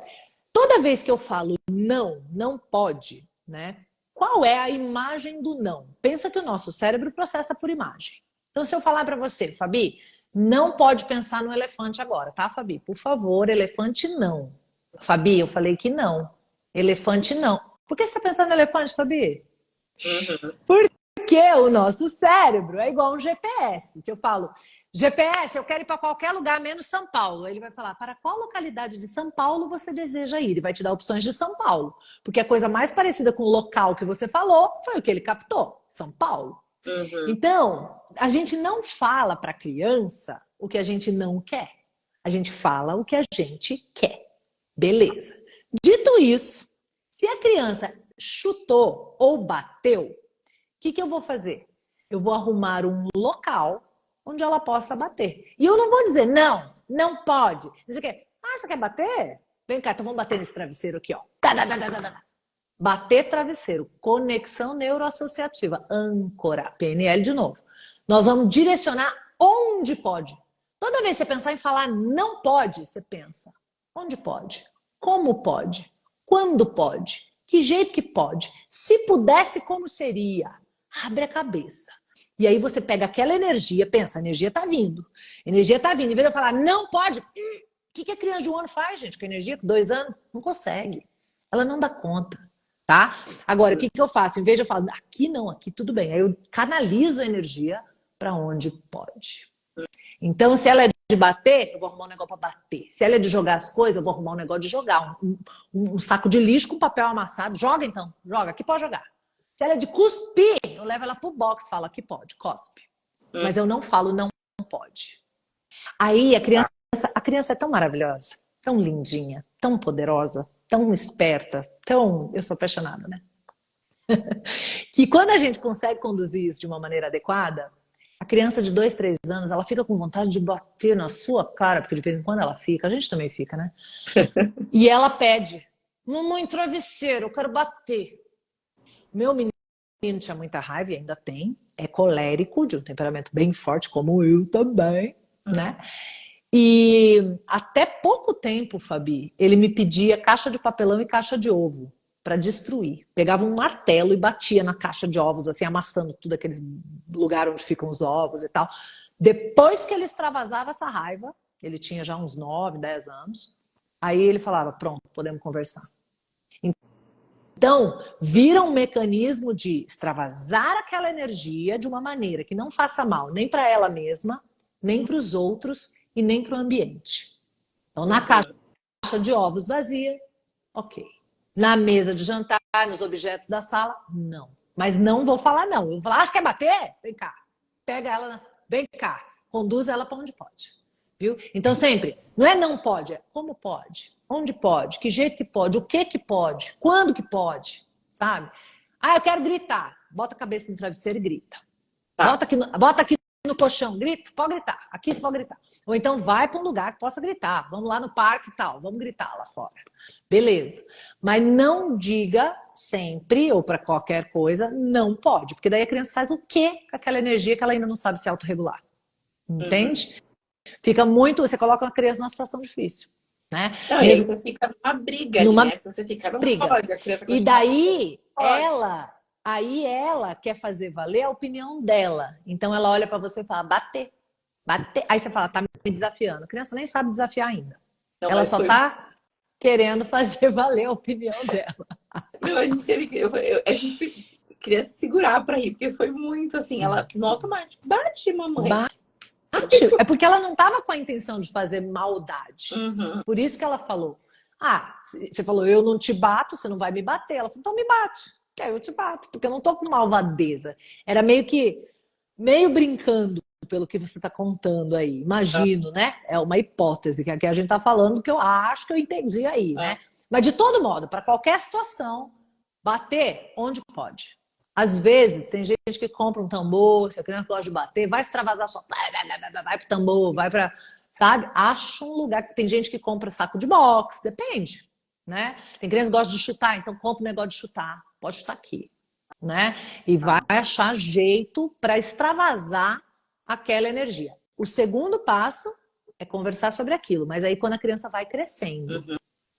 toda vez que eu falo não, não pode, né? Qual é a imagem do não? Pensa que o nosso cérebro processa por imagem. Então, se eu falar para você, Fabi, não pode pensar no elefante agora, tá, Fabi? Por favor, elefante não. Fabi, eu falei que não. Elefante não. Por que você está pensando no elefante, Fabi? Uhum. Porque o nosso cérebro é igual um GPS. Se eu falo, GPS, eu quero ir para qualquer lugar menos São Paulo. Ele vai falar, para qual localidade de São Paulo você deseja ir? E vai te dar opções de São Paulo. Porque a coisa mais parecida com o local que você falou foi o que ele captou, São Paulo. Uhum. Então, a gente não fala para a criança o que a gente não quer. A gente fala o que a gente quer. Beleza. Dito isso, se a criança chutou ou bateu, o que eu vou fazer? Eu vou arrumar um local onde ela possa bater. E eu não vou dizer, não, não pode. Dizer que, você quer bater? Vem cá, então vamos bater nesse travesseiro aqui, ó. Tá, tá, tá, tá, tá, tá. Bater travesseiro, conexão neuroassociativa, âncora, PNL de novo. Nós vamos direcionar onde pode. Toda vez que você pensar em falar não pode, você pensa onde pode, como pode, quando pode, que jeito que pode, se pudesse como seria. Abre a cabeça. E aí você pega aquela energia, pensa, a energia tá vindo. Energia tá vindo. Em vez de eu falar não pode, o que a criança de 1 ano faz, gente, com energia? Com 2 anos? Não consegue. Ela não dá conta. Tá? Agora, o que eu faço? Em vez de eu falar, aqui não, aqui tudo bem. Aí eu canalizo a energia para onde pode. Então, se ela é de bater, eu vou arrumar um negócio para bater. Se ela é de jogar as coisas, eu vou arrumar um negócio de jogar. Um saco de lixo com papel amassado. Joga então, joga, aqui pode jogar. Se ela é de cuspir, eu levo ela pro box, falo, aqui pode, cospe. Mas eu não falo, não pode. Aí a criança é tão maravilhosa, tão lindinha, tão poderosa, tão esperta, tão... Eu sou apaixonada, né? Que quando a gente consegue conduzir isso de uma maneira adequada, a criança de 2, 3 anos, ela fica com vontade de bater na sua cara, porque de vez em quando ela fica, a gente também fica, né? E ela pede, mamãe, travesseiro, eu quero bater. Meu menino tinha muita raiva e ainda tem, é colérico, de um temperamento bem forte, como eu também, né? E até pouco tempo, Fabi, ele me pedia caixa de papelão e caixa de ovo para destruir. Pegava um martelo e batia na caixa de ovos, assim, amassando tudo aquele lugar onde ficam os ovos e tal. Depois que ele extravasava essa raiva, ele tinha já uns 9, 10 anos, aí ele falava, pronto, podemos conversar. Então, vira um mecanismo de extravasar aquela energia de uma maneira que não faça mal nem para ela mesma, nem para os outros e nem para o ambiente. Então, na caixa de ovos vazia, ok. Na mesa de jantar, nos objetos da sala, não. Mas não vou falar não. Eu vou falar, acho que quer bater? Vem cá. Pega ela, vem cá. Conduz ela para onde pode. Viu? Então, sempre, não é não pode, é como pode. Onde pode, que jeito que pode, o que pode, quando que pode, sabe? Ah, eu quero gritar. Bota a cabeça no travesseiro e grita. Tá. Bota aqui no colchão, grita, pode gritar. Aqui você pode gritar. Ou então vai para um lugar que possa gritar. Vamos lá no parque e tal, vamos gritar lá fora. Beleza. Mas não diga sempre, ou para qualquer coisa, não pode. Porque daí a criança faz o quê com aquela energia que ela ainda não sabe se autorregular. Entende? Fica muito... Você coloca uma criança numa situação difícil. Né? Não, e aí você fica numa briga ali, né? Você fica numa briga. E daí ela quer fazer valer a opinião dela. Então ela olha para você e fala, bater. Aí você fala, tá me desafiando. A criança nem sabe desafiar ainda. Não, ela só tá querendo fazer valer a opinião dela. Não, a gente queria se segurar para rir, porque foi muito assim, ela no automático, bate, mamãe. É porque ela não estava com a intenção de fazer maldade. Por isso que ela falou. Ah, você falou, eu não te bato, você não vai me bater. Ela falou, então me bate. Que aí eu te bato, porque eu não tô com malvadeza. Era meio brincando pelo que você está contando aí. Imagino, né? É uma hipótese que aqui a gente tá falando que eu acho que eu entendi aí, né? Mas de todo modo, para qualquer situação, bater onde pode. Às vezes, tem gente que compra um tambor, se a criança gosta de bater, vai extravasar só, vai pro tambor, vai pra, sabe? Acha um lugar. Tem gente que compra saco de boxe, depende, né? Tem criança que gosta de chutar, então compra um negócio de chutar. Pode chutar aqui, né? E vai achar jeito para extravasar aquela energia. O segundo passo é conversar sobre aquilo, mas aí quando a criança vai crescendo.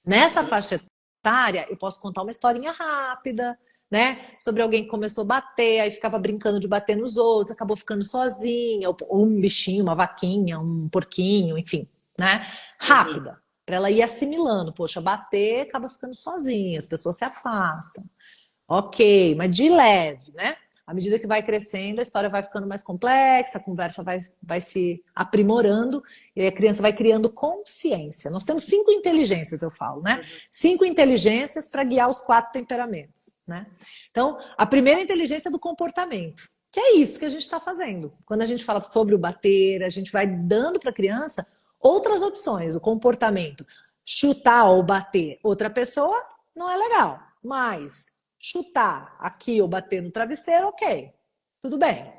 Nessa faixa etária, eu posso contar uma historinha rápida, né? Sobre alguém que começou a bater, aí ficava brincando de bater nos outros, acabou ficando sozinha, ou um bichinho, uma vaquinha, um porquinho, enfim, né? Rápida, para ela ir assimilando. Poxa, bater, acaba ficando sozinha, as pessoas se afastam. Ok, mas de leve, né? À medida que vai crescendo, a história vai ficando mais complexa, a conversa vai se aprimorando e a criança vai criando consciência. Nós temos 5 inteligências, eu falo, né? 5 inteligências para guiar os 4 temperamentos, né? Então, a primeira inteligência é do comportamento, que é isso que a gente está fazendo. Quando a gente fala sobre o bater, a gente vai dando para a criança outras opções. O comportamento, chutar ou bater outra pessoa, não é legal, mas... chutar aqui ou bater no travesseiro, ok, tudo bem.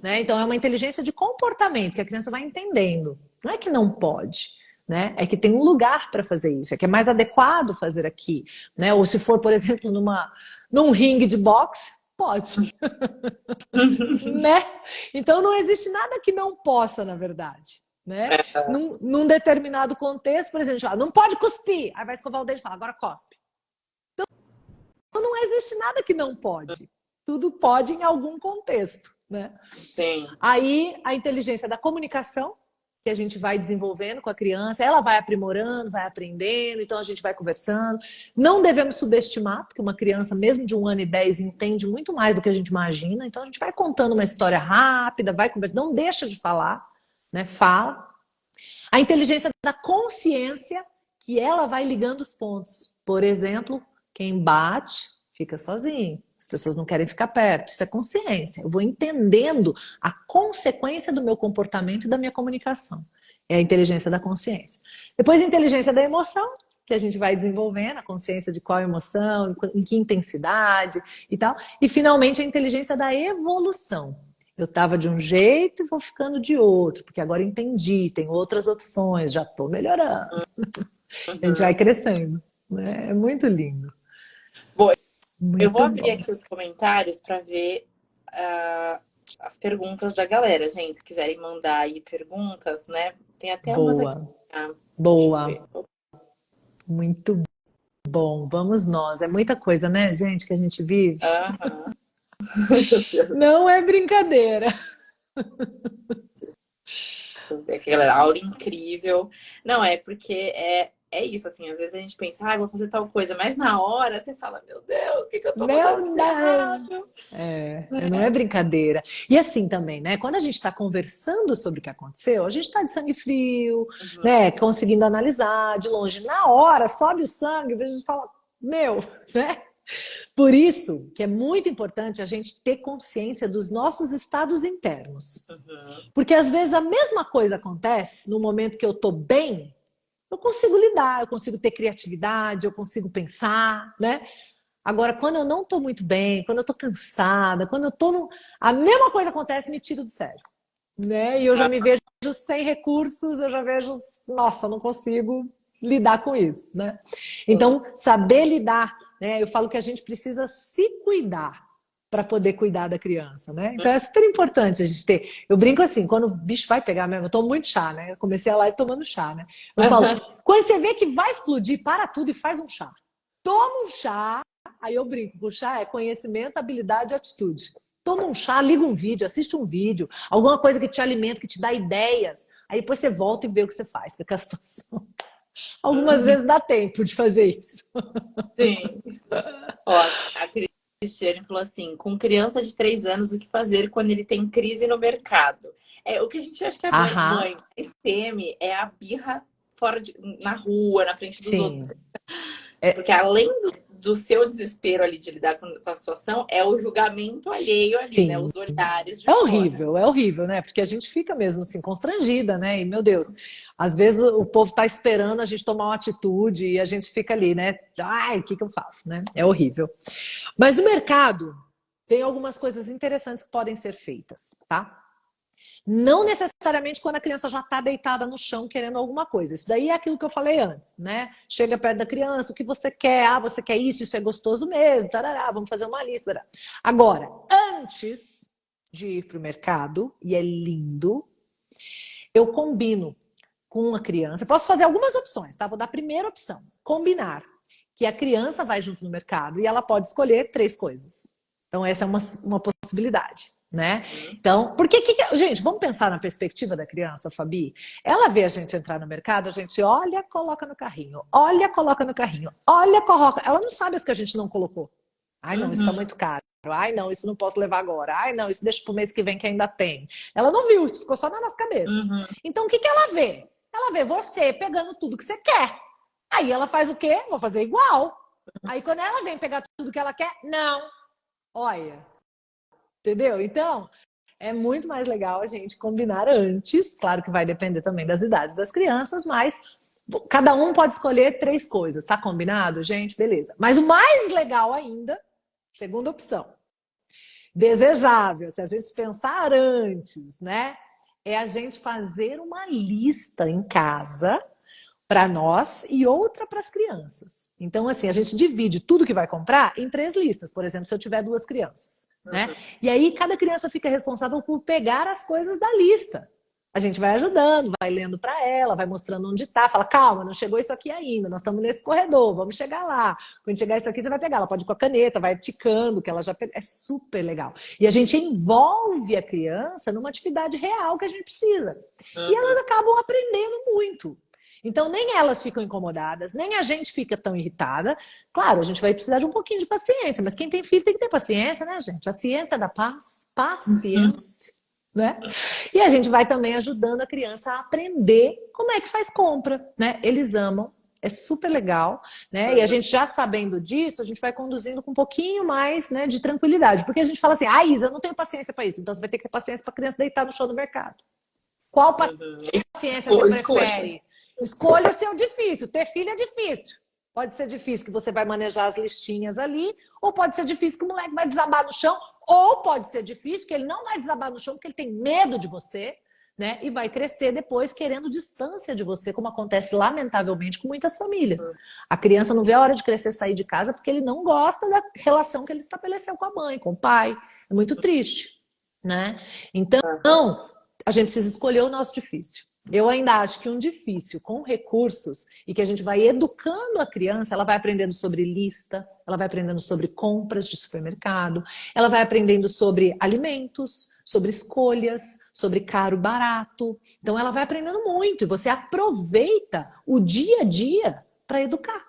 Né? Então é uma inteligência de comportamento que a criança vai entendendo. Não é que não pode, né? É que tem um lugar para fazer isso, é que é mais adequado fazer aqui, né? Ou se for, por exemplo, num ringue de boxe, pode, né? Então não existe nada que não possa, na verdade, né? Num determinado contexto, por exemplo, não pode cuspir, aí vai escovar o dente e fala, agora cospe. Então não existe nada que não pode. Tudo pode em algum contexto, né? Sim. Aí a inteligência da comunicação, que a gente vai desenvolvendo com a criança, ela vai aprimorando, vai aprendendo, então a gente vai conversando. Não devemos subestimar, porque uma criança, mesmo de 1 ano e 10, entende muito mais do que a gente imagina, então a gente vai contando uma história rápida, vai conversando, não deixa de falar, né? Fala. A inteligência da consciência, que ela vai ligando os pontos. Por exemplo, quem bate fica sozinho. As pessoas não querem ficar perto. Isso é consciência. Eu vou entendendo a consequência do meu comportamento e da minha comunicação. É a inteligência da consciência. Depois, a inteligência da emoção, que a gente vai desenvolvendo, a consciência de qual emoção, em que intensidade e tal. E, finalmente, a inteligência da evolução. Eu estava de um jeito e vou ficando de outro, porque agora entendi, tem outras opções, já estou melhorando. A gente vai crescendo. Né? É muito lindo. Bom, muito eu vou abrir bom. aqui os comentários para ver as perguntas da galera, gente. Se quiserem mandar aí perguntas, né? Tem até umas aqui. Boa. Muito bom. Vamos nós. É muita coisa, né, gente, que a gente vive? Não é brincadeira. Galera, aula incrível. Não, é porque é isso, assim, às vezes a gente pensa, vou fazer tal coisa, mas na hora você fala, meu Deus, o que eu tô fazendo errado? Não é brincadeira. E assim também, né? Quando a gente está conversando sobre o que aconteceu, a gente está de sangue frio, né? Conseguindo analisar de longe. Na hora, sobe o sangue, a gente fala, né? Por isso que é muito importante a gente ter consciência dos nossos estados internos. Porque às vezes a mesma coisa acontece no momento que eu tô bem, eu consigo lidar, eu consigo ter criatividade, eu consigo pensar, né? Agora, quando eu não tô muito bem, quando eu tô cansada, quando eu tô a mesma coisa acontece, me tira do sério, né? E eu já me vejo sem recursos, eu já vejo, nossa, não consigo lidar com isso, né? Então, saber lidar, né? Eu falo que a gente precisa se cuidar para poder cuidar da criança, né? Então é super importante a gente ter. Eu brinco assim, quando o bicho vai pegar mesmo, eu tomo muito chá, né? Eu comecei a live tomando chá, né? Eu falo, quando você vê que vai explodir, para tudo e faz um chá. Toma um chá, aí eu brinco, o chá é conhecimento, habilidade e atitude. Toma um chá, liga um vídeo, assiste um vídeo, alguma coisa que te alimenta, que te dá ideias. Aí depois você volta e vê o que você faz com a situação. Algumas vezes dá tempo de fazer isso. Sim. Ó, a Cristiane falou assim, com criança de 3 anos, o que fazer quando ele tem crise no mercado? O que a gente acha que a mãe mais teme é a birra na rua, na frente dos outros. Porque além do seu desespero ali de lidar com a situação, é o julgamento alheio ali, né? Os olhares de fora. É horrível, né? Porque a gente fica mesmo assim, constrangida, né? E, meu Deus, às vezes o povo tá esperando a gente tomar uma atitude e a gente fica ali, né? Ai, o que eu faço, né? É horrível. Mas no mercado, tem algumas coisas interessantes que podem ser feitas, tá? Não necessariamente quando a criança já está deitada no chão querendo alguma coisa. Isso daí é aquilo que eu falei antes, né? Chega perto da criança, o que você quer? Você quer isso é gostoso mesmo, tarará, vamos fazer uma lista. Tarará. Agora, antes de ir para o mercado, e é lindo, eu combino com a criança. Posso fazer algumas opções, tá? Vou dar a primeira opção, combinar. Que a criança vai junto no mercado e ela pode escolher 3 coisas. Então, essa é uma possibilidade. Né? Então, gente, vamos pensar na perspectiva da criança, Fabi. Ela vê a gente entrar no mercado, a gente olha, coloca no carrinho, olha, coloca no carrinho, olha, coloca. Ela não sabe as que a gente não colocou. Ai, não, isso tá muito caro. Ai, não, isso não posso levar agora. Ai, não, isso deixa pro mês que vem que ainda tem. Ela não viu, isso ficou só na nossa cabeça. Então, o que ela vê? Ela vê você pegando tudo que você quer. Aí ela faz o quê? Vou fazer igual. Aí, quando ela vem pegar tudo que ela quer, não. Olha. Entendeu? Então, é muito mais legal a gente combinar antes. Claro que vai depender também das idades das crianças, mas cada um pode escolher 3 coisas. Tá combinado, gente? Beleza. Mas o mais legal ainda, segunda opção, desejável, se a gente pensar antes, né? É a gente fazer uma lista em casa para nós e outra para as crianças. Então, assim, a gente divide tudo que vai comprar em 3 listas. Por exemplo, se eu tiver 2 crianças, né? E aí cada criança fica responsável por pegar as coisas da lista. A gente vai ajudando, vai lendo para ela, vai mostrando onde está, fala, calma, não chegou isso aqui ainda, nós estamos nesse corredor, vamos chegar lá. Quando chegar isso aqui, você vai pegar. Ela pode ir com a caneta, vai ticando, que ela já pegou. É super legal. E a gente envolve a criança numa atividade real que a gente precisa. E elas acabam aprendendo muito. Então, nem elas ficam incomodadas, nem a gente fica tão irritada. Claro, a gente vai precisar de um pouquinho de paciência, mas quem tem filho tem que ter paciência, né, gente? A ciência da paz, paciência. Né? E a gente vai também ajudando a criança a aprender como é que faz compra, né? Eles amam, é super legal, né? E a gente já sabendo disso, a gente vai conduzindo com um pouquinho mais, né, de tranquilidade, porque a gente fala assim, Isa, eu não tenho paciência para isso, então você vai ter que ter paciência para a criança deitar no chão do mercado. Qual paciência você prefere? Escolha o seu difícil, ter filho é difícil. Pode ser difícil que você vai manejar as listinhas ali, ou pode ser difícil que o moleque vai desabar no chão, ou pode ser difícil que ele não vai desabar no chão porque ele tem medo de você, né? E vai crescer depois querendo distância de você, como acontece lamentavelmente com muitas famílias. A criança não vê a hora de crescer, sair de casa porque ele não gosta da relação que ele estabeleceu com a mãe, com o pai. É muito triste, né? Então, a gente precisa escolher o nosso difícil. Eu ainda acho que um difícil com recursos e que a gente vai educando a criança, ela vai aprendendo sobre lista, ela vai aprendendo sobre compras de supermercado, ela vai aprendendo sobre alimentos, sobre escolhas, sobre caro, barato. Então ela vai aprendendo muito e você aproveita o dia a dia para educar,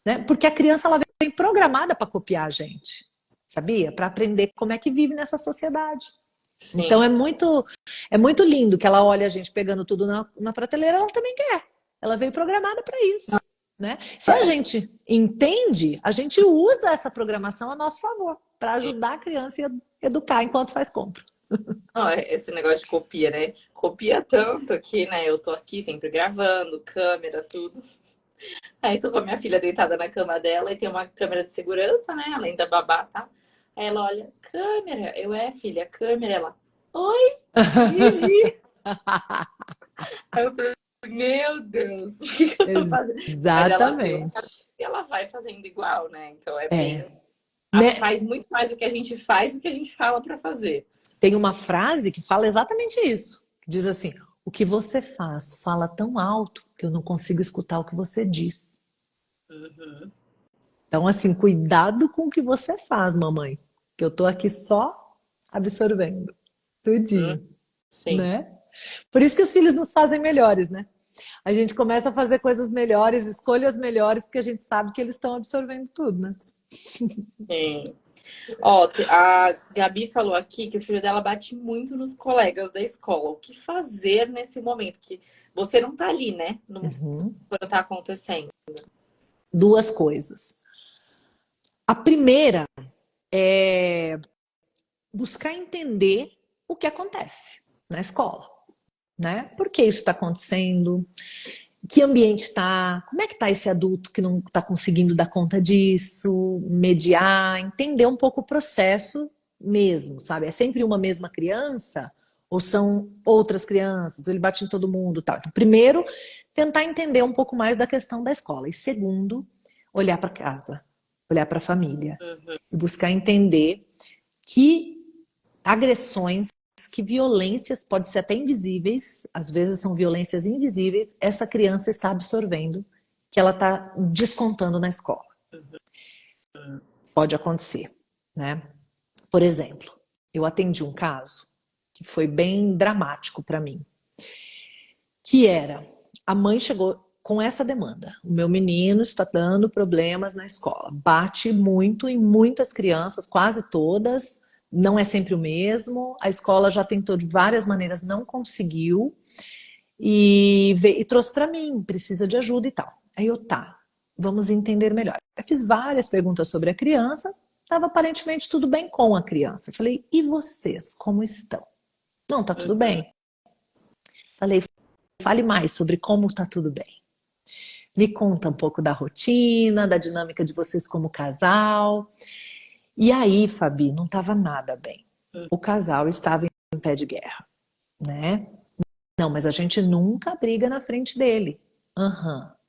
né? Porque a criança ela vem programada para copiar a gente, sabia? Para aprender como é que vive nessa sociedade. Sim. Então é muito lindo que ela olha a gente pegando tudo na prateleira, ela também quer. Ela veio programada para isso, né? Se a gente entende, a gente usa essa programação a nosso favor, para ajudar a criança a educar enquanto faz compra. Esse negócio de copia, né? Copia tanto que, né? Eu tô aqui sempre gravando, câmera, tudo. Aí tô com a minha filha deitada na cama dela e tem uma câmera de segurança, né? Além da babá, tá? Aí ela olha, câmera. Filha, câmera. Ela, oi, Gigi. Aí eu falei, meu Deus, o que eu tô fazendo? Exatamente. E ela vai fazendo igual, né? Então bem... Né? Faz muito mais do que a gente faz do que a gente fala para fazer. Tem uma frase que fala exatamente isso. Que diz assim, o que você faz fala tão alto que eu não consigo escutar o que você diz. Então, assim, cuidado com o que você faz, mamãe. Que eu tô aqui só absorvendo. Tudinho. Sim. Né? Por isso que os filhos nos fazem melhores, né? A gente começa a fazer coisas melhores, escolhas melhores, porque a gente sabe que eles estão absorvendo tudo, né? Sim. A Gabi falou aqui que o filho dela bate muito nos colegas da escola. O que fazer nesse momento? Que você não tá ali, né? Quando tá acontecendo. 2 coisas. A primeira é buscar entender o que acontece na escola, né? Por que isso está acontecendo? Que ambiente está? Como é que está esse adulto que não está conseguindo dar conta disso? Mediar, entender um pouco o processo mesmo, sabe? É sempre uma mesma criança? Ou são outras crianças? Ou ele bate em todo mundo? Tal. Então, primeiro, tentar entender um pouco mais da questão da escola. E segundo, olhar para casa, olhar para a família. E buscar entender que agressões, que violências, pode ser até invisíveis, às vezes são violências invisíveis, essa criança está absorvendo, que ela está descontando na escola. Pode acontecer, né? Por exemplo, eu atendi um caso que foi bem dramático para mim, que era, a mãe chegou com essa demanda, o meu menino está dando problemas na escola, bate muito em muitas crianças, quase todas, não é sempre o mesmo, a escola já tentou de várias maneiras, não conseguiu, e trouxe para mim, precisa de ajuda e tal. Aí vamos entender melhor. Eu fiz várias perguntas sobre a criança, estava aparentemente tudo bem com a criança. Eu falei, e vocês, como estão? Não, tá tudo bem. Falei, fale mais sobre como tá tudo bem. Me conta um pouco da rotina, da dinâmica de vocês como casal. E aí, Fabi, não estava nada bem. O casal estava em pé de guerra, né? Não, mas a gente nunca briga na frente dele.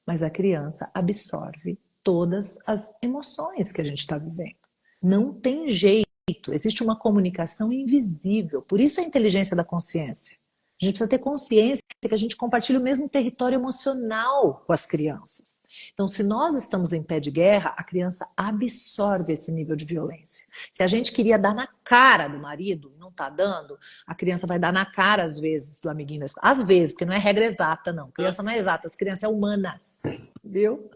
mas a criança absorve todas as emoções que a gente está vivendo. Não tem jeito, existe uma comunicação invisível, por isso a inteligência da consciência. A gente precisa ter consciência que a gente compartilha o mesmo território emocional com as crianças. Então, se nós estamos em pé de guerra, a criança absorve esse nível de violência. Se a gente queria dar na cara do marido, não está dando, a criança vai dar na cara, às vezes, do amiguinho da escola. Às vezes, porque não é regra exata, não. Criança não é exata, as crianças são humanas, viu?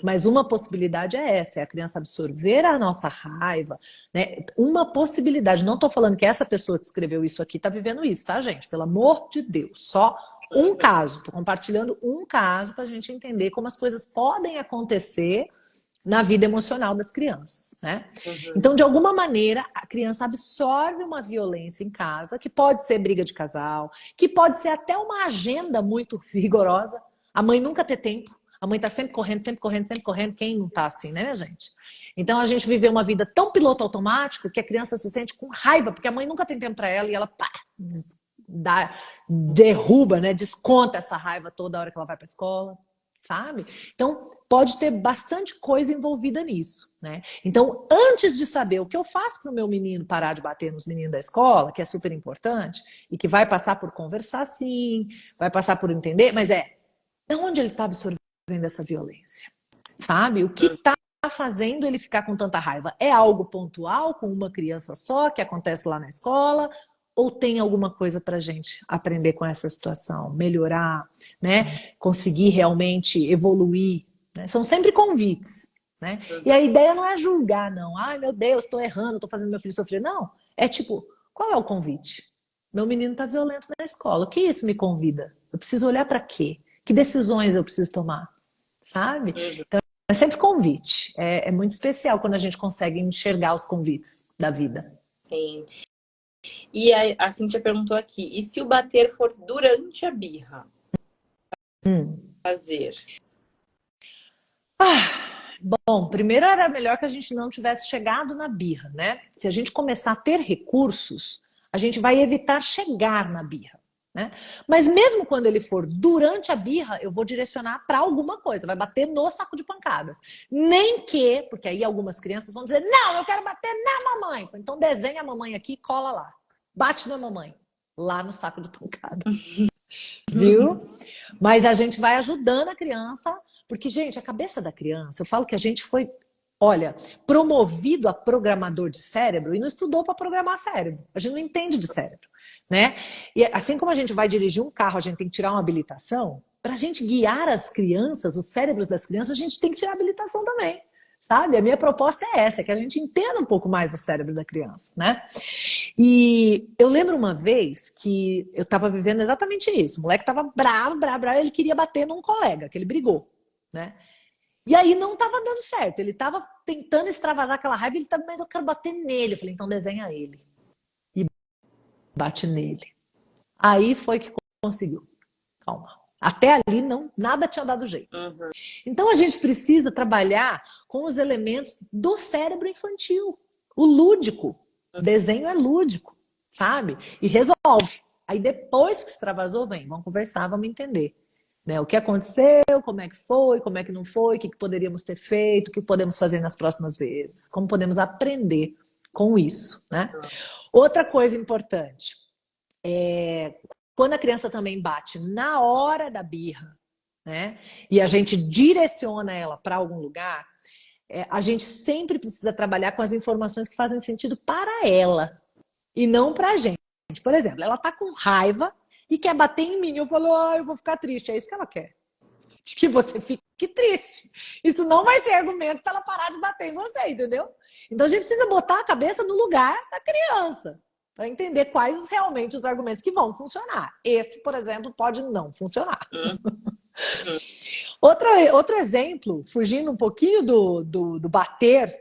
Mas uma possibilidade é essa, é a criança absorver a nossa raiva, né? Uma possibilidade, não estou falando que essa pessoa que escreveu isso aqui está vivendo isso, tá, gente? Pelo amor de Deus, só um caso. Estou compartilhando um caso para a gente entender como as coisas podem acontecer na vida emocional das crianças, né? Então, de alguma maneira, a criança absorve uma violência em casa, que pode ser briga de casal, que pode ser até uma agenda muito rigorosa. A mãe nunca ter tempo, a mãe tá sempre correndo, sempre correndo, sempre correndo. Quem não tá assim, né, minha gente? Então, a gente viveu uma vida tão piloto automático que a criança se sente com raiva, porque a mãe nunca tem tempo para ela e ela pá, derruba, né? Desconta essa raiva toda hora que ela vai para a escola. Sabe? Então, pode ter bastante coisa envolvida nisso, né? Então, antes de saber o que eu faço para o meu menino parar de bater nos meninos da escola, que é super importante, e que vai passar por conversar sim, vai passar por entender, mas de onde ele está absorvendo essa violência? Sabe? O que está fazendo ele ficar com tanta raiva? É algo pontual, com uma criança só, que acontece lá na escola? Ou tem alguma coisa para a gente aprender com essa situação, melhorar, né? Conseguir realmente evoluir, né? São sempre convites, né? E a ideia não é julgar, não. Ai, meu Deus, estou errando, estou fazendo meu filho sofrer. Não, é tipo, qual é o convite? Meu menino está violento na escola, o que isso me convida? Eu preciso olhar para quê? Que decisões eu preciso tomar? Sabe? Então, é sempre convite. É muito especial quando a gente consegue enxergar os convites da vida. Sim. E a Cíntia perguntou aqui, e se o bater for durante a birra? Fazer? Bom, primeiro era melhor que a gente não tivesse chegado na birra, né? Se a gente começar a ter recursos, a gente vai evitar chegar na birra, né? Mas mesmo quando ele for durante a birra, eu vou direcionar para alguma coisa, vai bater no saco de pancadas. Nem que, porque aí algumas crianças vão dizer, não, eu quero bater na mamãe. Então desenha a mamãe aqui e cola lá. Bate na mamãe, lá no saco de pancada. Viu? Mas a gente vai ajudando a criança, porque, gente, a cabeça da criança, eu falo que a gente foi, olha, promovido a programador de cérebro e não estudou para programar cérebro. A gente não entende de cérebro, né? E assim como a gente vai dirigir um carro, a gente tem que tirar uma habilitação, para a gente guiar as crianças, os cérebros das crianças, a gente tem que tirar a habilitação também. Sabe? A minha proposta é essa, que a gente entenda um pouco mais o cérebro da criança, né? E eu lembro uma vez que eu estava vivendo exatamente isso. O moleque estava bravo, ele queria bater num colega, que ele brigou, né? E aí não estava dando certo. Ele estava tentando extravasar aquela raiva, ele estava, mas eu quero bater nele. Eu falei, então desenha ele. E bate nele. Aí foi que conseguiu. Calma. Até ali nada tinha dado jeito. Então a gente precisa trabalhar com os elementos do cérebro infantil. O lúdico. O desenho é lúdico, sabe? E resolve. Aí depois que extravasou, vamos conversar, vamos entender. Né? O que aconteceu, como é que foi, como é que não foi, o que poderíamos ter feito, o que podemos fazer nas próximas vezes. Como podemos aprender com isso, né? Outra coisa importante quando a criança também bate na hora da birra, né? E a gente direciona ela para algum lugar, a gente sempre precisa trabalhar com as informações que fazem sentido para ela e não para a gente. Por exemplo, ela tá com raiva e quer bater em mim. Eu falo, eu vou ficar triste. É isso que ela quer. Que você fique triste. Isso não vai ser argumento para ela parar de bater em você, entendeu? Então a gente precisa botar a cabeça no lugar da criança. Para entender quais realmente os argumentos que vão funcionar. Esse, por exemplo, pode não funcionar. Outro exemplo, fugindo um pouquinho do bater,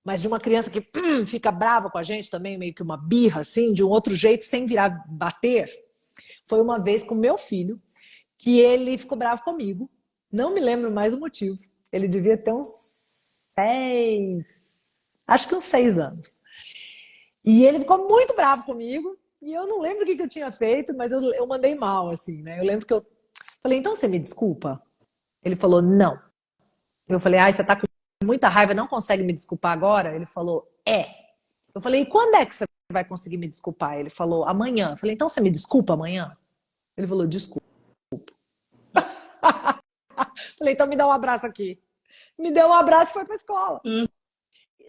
mas de uma criança que fica brava com a gente também, meio que uma birra, assim, de um outro jeito, sem virar bater, foi uma vez com meu filho, que ele ficou bravo comigo. Não me lembro mais o motivo. Ele devia ter uns 6 anos. E ele ficou muito bravo comigo, e eu não lembro o que eu tinha feito, mas eu mandei mal, assim, né? Eu lembro que eu falei, então você me desculpa? Ele falou, não. Eu falei, ai, você tá com muita raiva, não consegue me desculpar agora? Ele falou, é. Eu falei, e quando é que você vai conseguir me desculpar? Ele falou, amanhã. Eu falei, então você me desculpa amanhã? Ele falou, desculpa. Falei, então me dá um abraço aqui. Me deu um abraço e foi pra escola.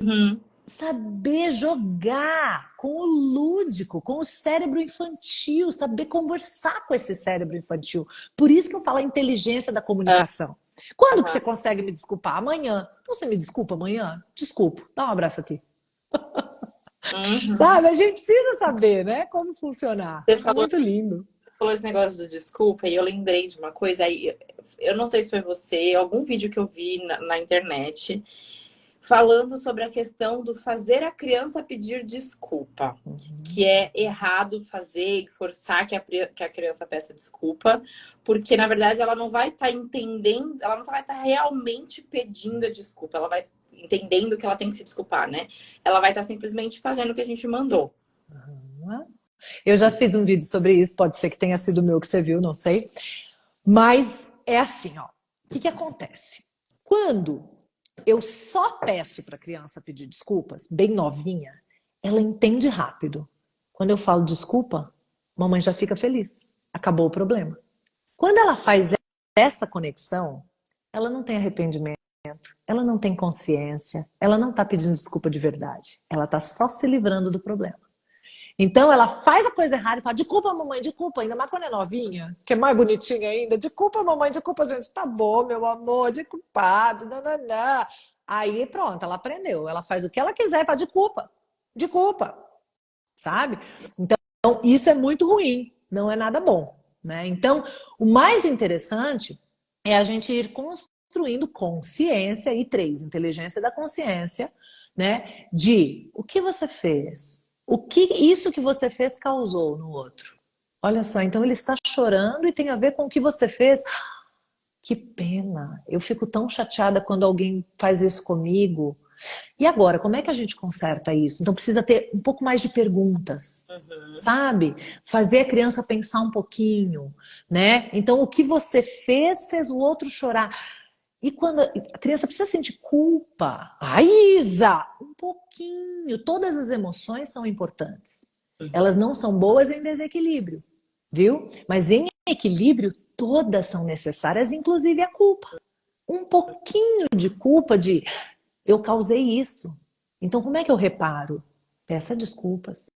Uhum. Saber jogar com o lúdico, com o cérebro infantil, saber conversar com esse cérebro infantil. Por isso que eu falo a inteligência da comunicação. Quando que você consegue me desculpar? Amanhã. Então você me desculpa amanhã? Desculpa. Dá um abraço aqui. Uhum. Sabe? A gente precisa saber, né? Como funcionar. Você É falou, muito lindo. falou esse negócio do desculpa e eu lembrei de uma coisa aí. Eu não sei se foi você, algum vídeo que eu vi na internet falando sobre a questão do fazer a criança pedir desculpa. Que é errado fazer e forçar que a criança peça desculpa, porque na verdade ela não vai estar entendendo, ela não vai estar realmente pedindo a desculpa, ela vai entendendo que ela tem que se desculpar, né? Ela vai estar simplesmente fazendo o que a gente mandou. Eu já fiz um vídeo sobre isso, pode ser que tenha sido o meu que você viu, não sei. Mas é assim, ó. O que acontece? Quando eu só peço para a criança pedir desculpas, bem novinha, ela entende rápido. Quando eu falo desculpa, mamãe já fica feliz. Acabou o problema. Quando ela faz essa conexão, ela não tem arrependimento, ela não tem consciência, ela não está pedindo desculpa de verdade. Ela está só se livrando do problema. Então ela faz a coisa errada e fala, desculpa, mamãe, desculpa, ainda mais quando é novinha, que é mais bonitinha ainda, desculpa, mamãe, desculpa, gente, tá bom, meu amor, desculpado, nananã. Aí pronto, ela aprendeu, ela faz o que ela quiser e fala, desculpa, sabe? Então isso é muito ruim, não é nada bom, né? Então o mais interessante é a gente ir construindo consciência, e 3, inteligência da consciência, né? De o que você fez, o que isso que você fez causou no outro. Olha só, então ele está chorando e tem a ver com o que você fez. Que pena, eu fico tão chateada quando alguém faz isso comigo. E agora, como é que a gente conserta isso? Então precisa ter um pouco mais de perguntas, sabe? Fazer a criança pensar um pouquinho, né? Então o que você fez o outro chorar. E quando a criança precisa sentir culpa, Isa, um pouquinho. Todas as emoções são importantes. Elas não são boas em desequilíbrio, viu? Mas em equilíbrio, todas são necessárias, inclusive a culpa. Um pouquinho de culpa de eu causei isso. Então, como é que eu reparo? Peça desculpas,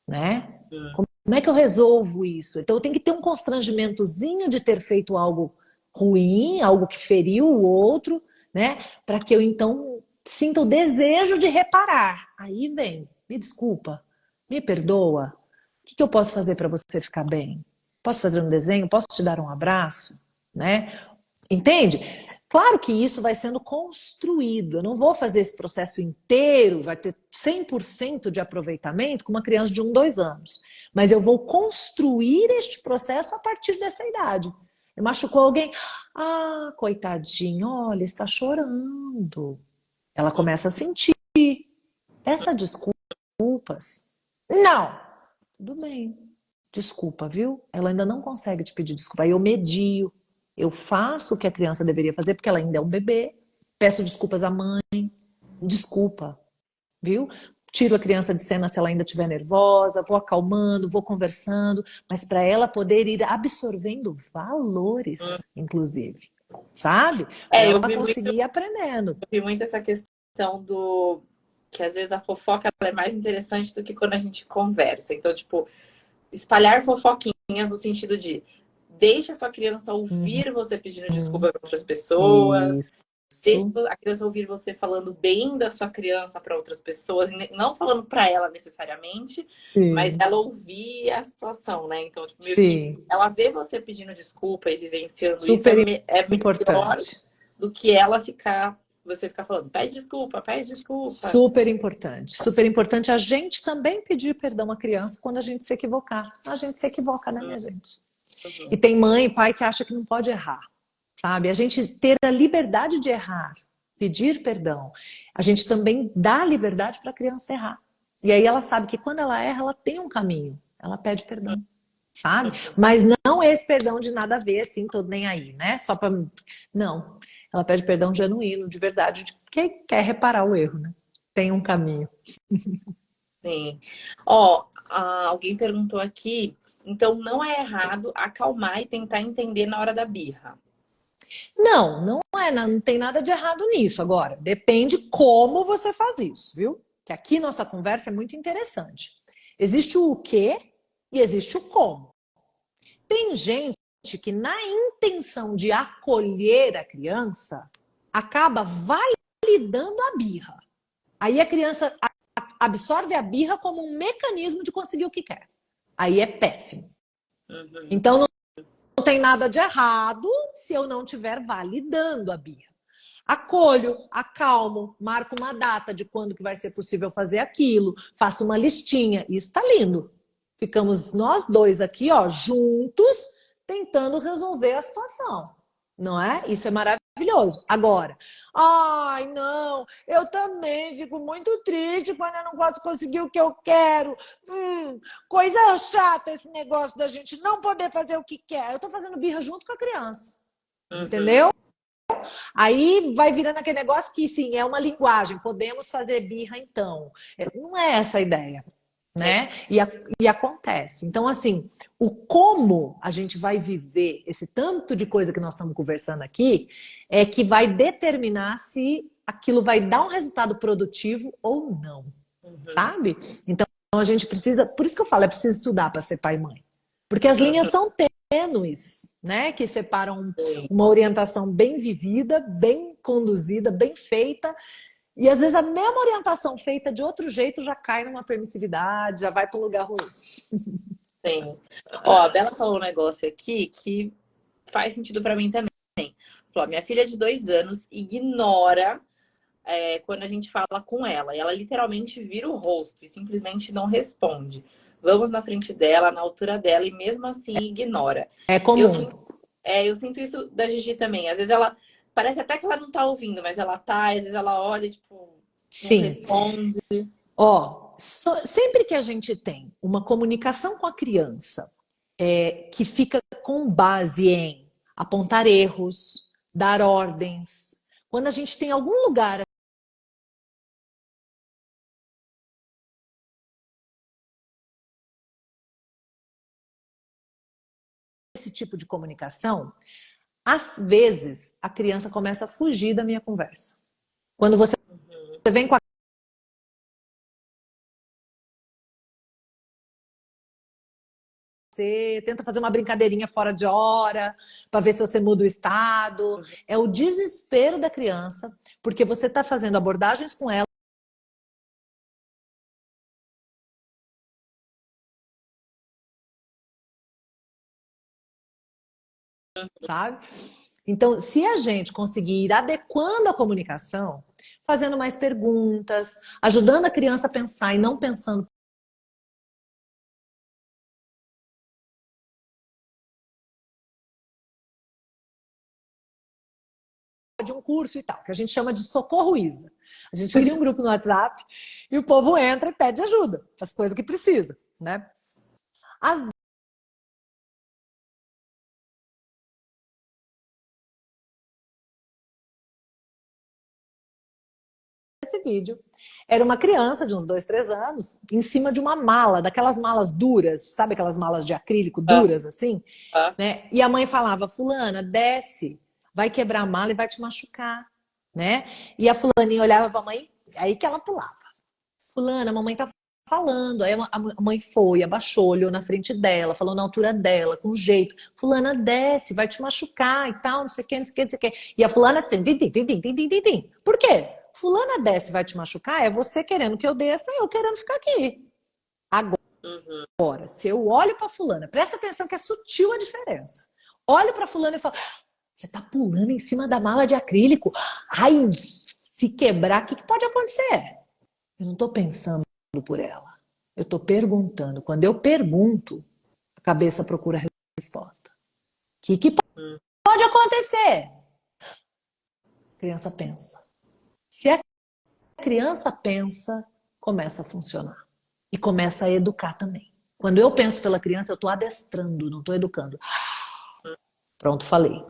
né? Como é que eu resolvo isso? Então, eu tenho que ter um constrangimentozinho de ter feito algo ruim, algo que feriu o outro, né? Para que eu então sinta o desejo de reparar. Aí vem, me desculpa, me perdoa. O que eu posso fazer para você ficar bem? Posso fazer um desenho? Posso te dar um abraço? Né? Entende? Claro que isso vai sendo construído. Eu não vou fazer esse processo inteiro, vai ter 100% de aproveitamento com uma criança de 1, 2 anos. Mas eu vou construir este processo a partir dessa idade. Machucou alguém? Ah, coitadinho, olha, está chorando. Ela começa a sentir. Peça desculpas. Não! Tudo bem. Desculpa, viu? Ela ainda não consegue te pedir desculpa. Aí eu medio. Eu faço o que a criança deveria fazer, porque ela ainda é um bebê. Peço desculpas à mãe. Desculpa, viu? Tiro a criança de cena se ela ainda estiver nervosa, vou acalmando, vou conversando, mas para ela poder ir absorvendo valores, inclusive, sabe? Para Eu ela vi muito, conseguir ir aprendendo. eu vi muito essa questão do que às vezes a fofoca ela é mais interessante do que quando a gente conversa. Então, tipo, espalhar fofoquinhas no sentido de deixa a sua criança ouvir você pedindo desculpa para outras pessoas. Deixa a criança ouvir você falando bem da sua criança para outras pessoas, não falando para ela necessariamente, mas ela ouvir a situação, né? Então, tipo, meio que ela vê você pedindo desculpa e vivenciando Super isso é muito melhor do que você ficar falando, pede desculpa, pede desculpa. Super importante. Super importante a gente também pedir perdão à criança quando a gente se equivocar. A gente se equivoca, né, minha gente? E tem mãe e pai que acha que não pode errar. Sabe? A gente ter a liberdade de errar, pedir perdão, a gente também dá liberdade para a criança errar. E aí ela sabe que quando ela erra, ela tem um caminho, ela pede perdão. sabe? Mas não esse perdão de nada a ver, assim, tô nem aí, né? Só pra... Não. Ela pede perdão genuíno, de verdade, de quem quer reparar o erro, né? Tem um caminho. Sim. Ó, alguém perguntou aqui, então não é errado acalmar e tentar entender na hora da birra. Não, não é, não tem nada de errado nisso. Agora, depende como você faz isso, viu? Que aqui nossa conversa é muito interessante. Existe o quê e existe o como. Tem gente que, na intenção de acolher a criança, acaba validando a birra. Aí a criança absorve a birra como um mecanismo de conseguir o que quer. Aí é péssimo. Uhum. Então não tem nada de errado se eu não estiver validando a birra. Acolho, acalmo, marco uma data de quando que vai ser possível fazer aquilo, faço uma listinha. Isso tá lindo. Ficamos nós dois aqui, ó, juntos, tentando resolver a situação. Não é? Isso é maravilhoso. Agora, ai, não, eu também fico muito triste quando eu não posso conseguir o que eu quero. Coisa chata esse negócio da gente não poder fazer o que quer. Eu tô fazendo birra junto com a criança. Uhum. Entendeu? Aí vai virando aquele negócio que, sim, é uma linguagem. Podemos fazer birra, então. Não é essa a ideia, né? E acontece. Então, assim, o como a gente vai viver esse tanto de coisa que nós estamos conversando aqui é que vai determinar se aquilo vai dar um resultado produtivo ou não, sabe? Então, a gente precisa... Por isso que eu falo, é preciso estudar para ser pai e mãe. Porque as linhas são tênues, né? Que separam Sim. uma orientação bem vivida, bem conduzida, bem feita. E às vezes a mesma orientação feita de outro jeito já cai numa permissividade, já vai para um lugar ruim. Sim. Ó, a Bela falou um negócio aqui que faz sentido pra mim também. Falou, minha filha de 2 anos ignora quando a gente fala com ela. E ela literalmente vira o rosto e simplesmente não responde. Vamos na frente dela, na altura dela, e mesmo assim ignora. É Eu comum. sinto, eu sinto isso da Gigi também. Às vezes ela parece até que ela não tá ouvindo, mas ela tá, às vezes ela olha, tipo, não Sim. responde. Ó, sempre que a gente tem uma comunicação com a criança que fica com base em apontar erros, dar ordens, quando a gente tem algum lugar esse tipo de comunicação, às vezes a criança começa a fugir da minha conversa. Quando você vem com a você tenta fazer uma brincadeirinha fora de hora para ver se você muda o estado. É o desespero da criança, porque você está fazendo abordagens com ela sabe? Então, se a gente conseguir ir adequando a comunicação, fazendo mais perguntas, ajudando a criança a pensar e não pensando de um curso e tal, que a gente chama de Socorro Isa. A gente cria um grupo no WhatsApp e o povo entra e pede ajuda, as coisas que precisa, né? Às esse vídeo era uma criança de uns 2, 3 anos em cima de uma mala, daquelas malas duras, sabe aquelas malas de acrílico duras assim, Ah, né? E a mãe falava: Fulana, desce, vai quebrar a mala e vai te machucar, né? E a fulaninha olhava para a mãe, aí que ela pulava. Fulana, a mamãe tá falando. Aí a mãe foi, abaixou, olhou na frente dela, falou na altura dela, com jeito. Fulana, desce, vai te machucar e tal, não sei o que, não sei o que, não sei o que. E a fulana, tim, tim, tim, tim, tim, tim, tim, tim. Por quê? Fulana desce, vai te machucar, é você querendo que eu desça e eu querendo ficar aqui. uhum. Agora, se eu olho pra fulana, presta atenção que é sutil a diferença. Olho pra fulana e falo, você tá pulando em cima da mala de acrílico? Ai, se quebrar, o que pode acontecer? Eu não tô pensando por ela. Eu estou perguntando. Quando eu pergunto, a cabeça procura a resposta. O que pode acontecer? A criança pensa. Se a criança pensa, começa a funcionar. E começa a educar também. Quando eu penso pela criança, eu estou adestrando, não estou educando. Pronto, falei.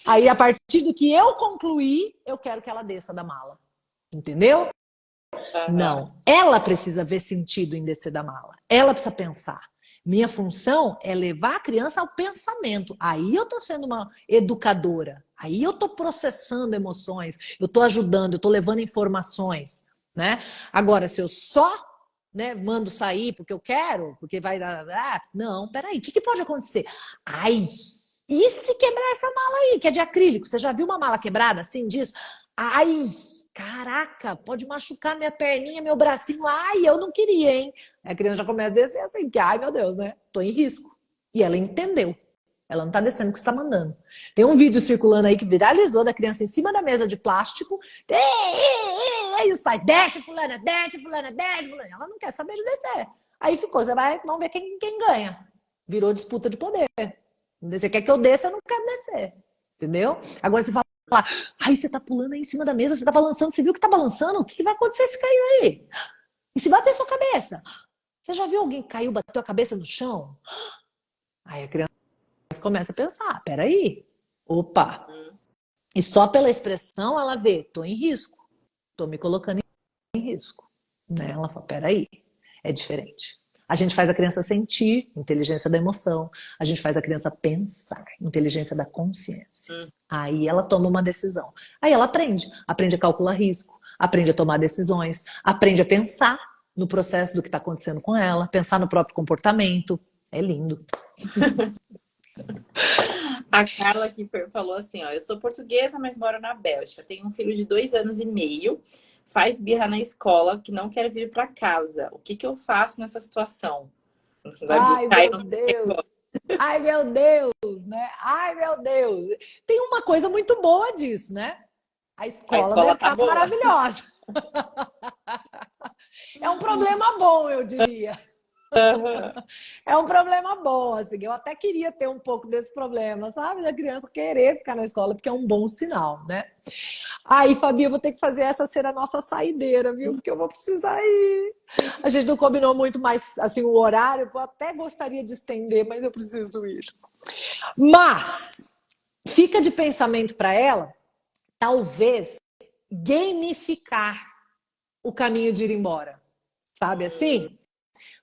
Aí, a partir do que eu concluir, eu quero que ela desça da mala. Entendeu? Não. Ela precisa ver sentido em descer da mala. Ela precisa pensar. Minha função é levar a criança ao pensamento. Aí eu estou sendo uma educadora. Aí eu estou processando emoções. Eu estou ajudando, eu estou levando informações. Né? Agora, se eu só mando sair porque eu quero, porque vai dar... não, peraí, o que pode acontecer? Ai, e se quebrar essa mala aí, que é de acrílico? Você já viu uma mala quebrada assim disso? Ai... Caraca, pode machucar minha perninha, meu bracinho. Ai, eu não queria, hein? A criança já começa a descer assim, que ai, meu Deus, né? Tô em risco. E ela entendeu. Ela não tá descendo o que você tá mandando. Tem um vídeo circulando aí que viralizou da criança em cima da mesa de plástico. E os pais, desce, fulana, desce, fulana, desce, fulana. Ela não quer saber de descer. Aí ficou, vamos ver quem ganha. Virou disputa de poder. Você quer que eu desça, eu não quero descer. Entendeu? Agora você fala, ai, você tá pulando aí em cima da mesa, você tá balançando, você viu que tá balançando? O que vai acontecer se cair aí? E se bater sua cabeça? Você já viu alguém que caiu, bateu a cabeça no chão? Aí a criança começa a pensar, peraí, opa. E só pela expressão ela vê, tô em risco, tô me colocando em risco. Né? Ela fala, peraí, é diferente. A gente faz a criança sentir, inteligência da emoção. A gente faz a criança pensar, inteligência da consciência. Aí ela toma uma decisão. Aí ela aprende a calcular risco, aprende a tomar decisões, aprende a pensar no processo do que está acontecendo com ela, pensar no próprio comportamento. É lindo. A Carla aqui falou assim, ó, eu sou portuguesa, mas moro na Bélgica. Tenho um filho de 2 anos e meio. Faz birra na escola, que não quer vir para casa. O que eu faço nessa situação? Vai buscar ai, meu Deus! Ai, meu Deus! Né? Ai, meu Deus! Tem uma coisa muito boa disso, né? A escola deve estar maravilhosa. É um problema bom, eu diria. É um problema bom, assim. Eu até queria ter um pouco desse problema, sabe? Da criança querer ficar na escola, porque é um bom sinal, né? Aí, Fabi, eu vou ter que fazer essa ser a nossa saideira, viu? Porque eu vou precisar ir. A gente não combinou muito mais, assim, o horário. Eu até gostaria de estender, mas eu preciso ir. Mas, fica de pensamento para ela, talvez, gamificar o caminho de ir embora. Sabe assim?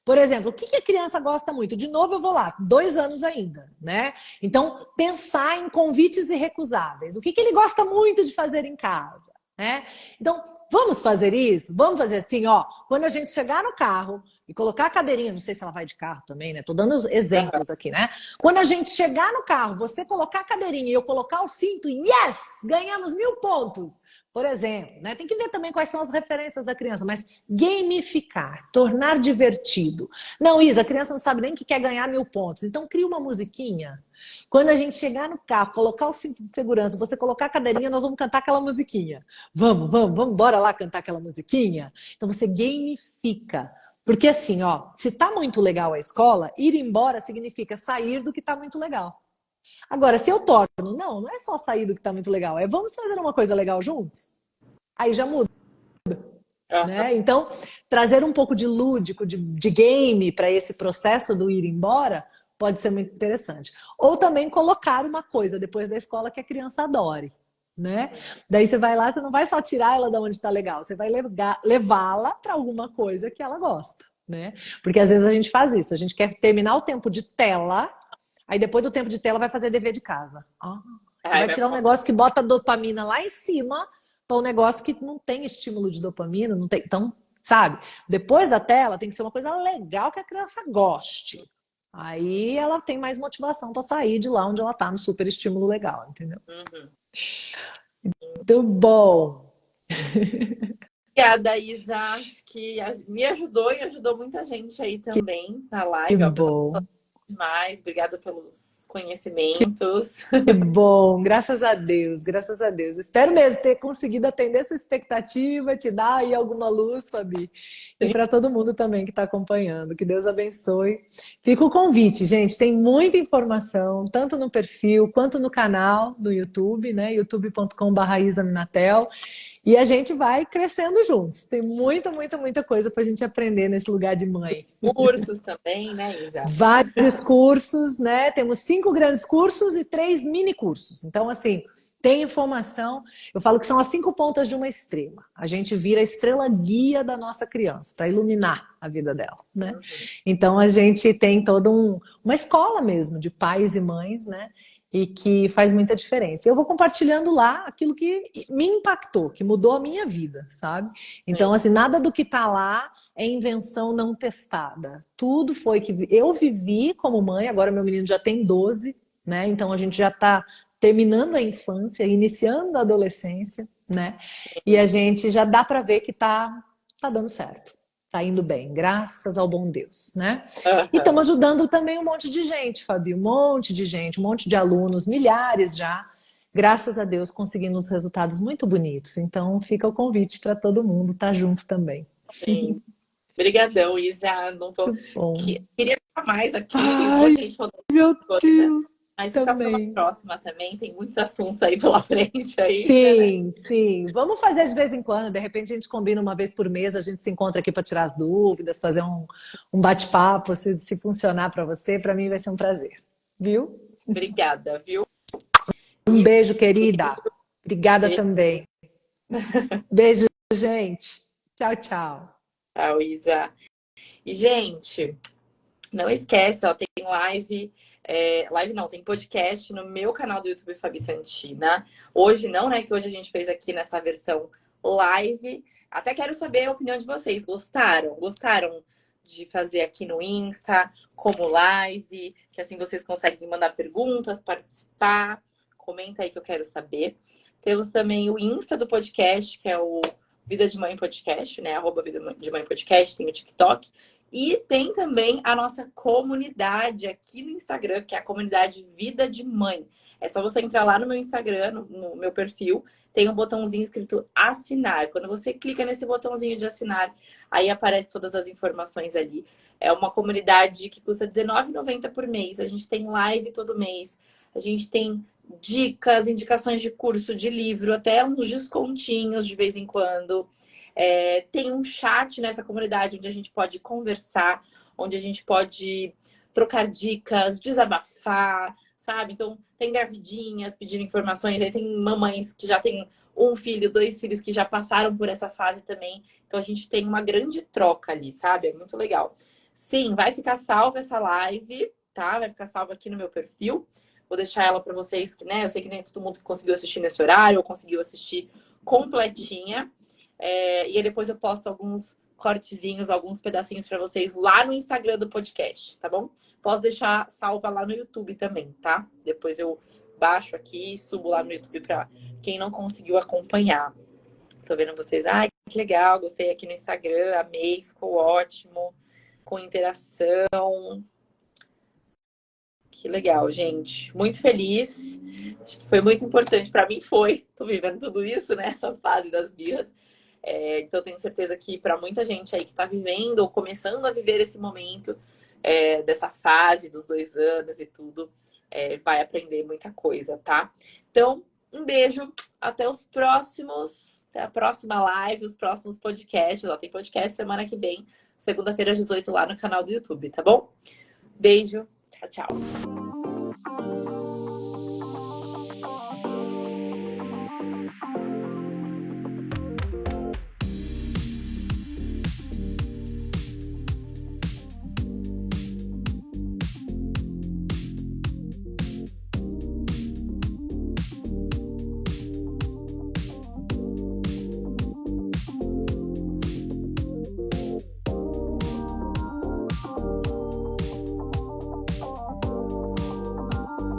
Por exemplo, o que a criança gosta muito? De novo, eu vou lá, 2 anos ainda, né? Então, pensar em convites irrecusáveis. O que ele gosta muito de fazer em casa, né? Então, vamos fazer isso? Vamos fazer assim, ó. Quando a gente chegar no carro e colocar a cadeirinha, não sei se ela vai de carro também, né? Tô dando exemplos aqui, né? Quando a gente chegar no carro, você colocar a cadeirinha e eu colocar o cinto, yes! Ganhamos 1000 pontos. Por exemplo, né? Tem que ver também quais são as referências da criança, mas gamificar, tornar divertido. Não, Isa, a criança não sabe nem que quer ganhar 1000 pontos, então cria uma musiquinha. Quando a gente chegar no carro, colocar o cinto de segurança, você colocar a cadeirinha, nós vamos cantar aquela musiquinha. Vamos, bora lá cantar aquela musiquinha? Então você gamifica. Porque assim, ó, se tá muito legal a escola, ir embora significa sair do que tá muito legal. Agora, se eu torno, não é só sair do que tá muito legal, é vamos fazer uma coisa legal juntos? Aí já muda. Né? Então, trazer um pouco de lúdico, de game para esse processo do ir embora pode ser muito interessante. Ou também colocar uma coisa depois da escola que a criança adore. Né? Daí você vai lá, você não vai só tirar ela de onde está legal, você vai levá-la para alguma coisa que ela gosta. Né? Porque às vezes a gente faz isso, a gente quer terminar o tempo de tela. Aí depois do tempo de tela vai fazer dever de casa. Você vai tirar um negócio que bota dopamina lá em cima para um negócio que não tem estímulo de dopamina, não tem. Então, sabe? Depois da tela tem que ser uma coisa legal que a criança goste. Aí ela tem mais motivação para sair de lá onde ela tá no super estímulo legal, entendeu? Muito bom. Obrigada, Isa. Acho que me ajudou e ajudou muita gente aí também na live. Que bom. Demais, obrigada pelos conhecimentos. Que bom, graças a Deus, graças a Deus. Espero mesmo ter conseguido atender essa expectativa, te dar aí alguma luz, Fabi. E para todo mundo também que está acompanhando. Que Deus abençoe. Fica o convite, gente. Tem muita informação, tanto no perfil quanto no canal do YouTube, né? youtube.com/IsaMinatel. E a gente vai crescendo juntos. Tem muita, muita, muita coisa para a gente aprender nesse lugar de mãe. Cursos também, né, Isa? Vários cursos, né? Temos 5 grandes cursos e 3 mini cursos. Então, assim, tem informação. Eu falo que são as 5 pontas de uma estrela. A gente vira a estrela guia da nossa criança para iluminar a vida dela, né? Então, a gente tem toda uma escola mesmo de pais e mães, né? E que faz muita diferença. Eu vou compartilhando lá aquilo que me impactou, que mudou a minha vida, sabe? Então, assim, nada do que tá lá é invenção não testada. Tudo foi que eu vivi como mãe, agora meu menino já tem 12, né? Então a gente já tá terminando a infância, iniciando a adolescência, né? E a gente já dá para ver que tá dando certo. Tá indo bem, graças ao bom Deus, né? E estamos ajudando também um monte de gente, Fabi, um monte de gente, um monte de alunos, milhares já, graças a Deus, conseguindo uns resultados muito bonitos. Então, fica o convite para todo mundo estar junto também. Sim. Obrigadão, Isa. Não tô... Muito bom. Queria ficar mais aqui, tem um Ai, monte de gente falando meu coisa. Deus, Mas fica para uma também. próxima também, tem muitos assuntos aí pela frente aí. Sim, Né? sim. Vamos fazer de vez em quando. De repente a gente combina uma vez por mês, a gente se encontra aqui para tirar as dúvidas, fazer um bate-papo. Se funcionar para você, para mim vai ser um prazer. Viu? Obrigada, viu? Um beijo, querida. Obrigada também. Beijo, gente. Tchau, tchau. Tchau, Isa. E, gente, não esquece, ó, tem live. Live não, tem podcast no meu canal do YouTube, Fabi Santina. Hoje não, né? Que hoje a gente fez aqui nessa versão live. Até quero saber a opinião de vocês. Gostaram? Gostaram de fazer aqui no Insta, como live? Que assim vocês conseguem me mandar perguntas, participar. Comenta aí que eu quero saber. Temos também o Insta do podcast, que é o Vida de Mãe Podcast, né? @ Vida de Mãe Podcast, tem o TikTok. E tem também a nossa comunidade aqui no Instagram, que é a comunidade Vida de Mãe. É só você entrar lá no meu Instagram, no meu perfil, tem um botãozinho escrito assinar. Quando você clica nesse botãozinho de assinar, aí aparece todas as informações ali. É uma comunidade que custa R$19,90 por mês. A gente tem live todo mês. A gente tem dicas, indicações de curso, de livro, até uns descontinhos de vez em quando. Tem um chat nessa comunidade onde a gente pode conversar, onde a gente pode trocar dicas, desabafar, sabe? Então, tem gravidinhas pedindo informações, aí tem mamães que já têm 1 filho, 2 filhos que já passaram por essa fase também. Então, a gente tem uma grande troca ali, sabe? É muito legal. Sim, vai ficar salva essa live, tá? Vai ficar salva aqui no meu perfil. Vou deixar ela para vocês, que, né? Eu sei que nem todo mundo que conseguiu assistir nesse horário ou conseguiu assistir completinha. E aí depois eu posto alguns cortezinhos, alguns pedacinhos para vocês lá no Instagram do podcast, tá bom? Posso deixar salva lá no YouTube também, tá? Depois eu baixo aqui e subo lá no YouTube para quem não conseguiu acompanhar. Tô vendo vocês. Ai, que legal, gostei aqui no Instagram, amei, ficou ótimo, com interação. Que legal, gente. Muito feliz. Foi muito importante para mim, foi. Tô vivendo tudo isso, né? Essa fase das birras. Então, tenho certeza que para muita gente aí que está vivendo ou começando a viver esse momento dessa fase dos 2 anos e tudo, vai aprender muita coisa, tá? Então, um beijo. Até os próximos. Até a próxima live, os próximos podcasts. Ó, tem podcast semana que vem, segunda-feira às 18 lá no canal do YouTube, tá bom? Beijo. Tchau, tchau.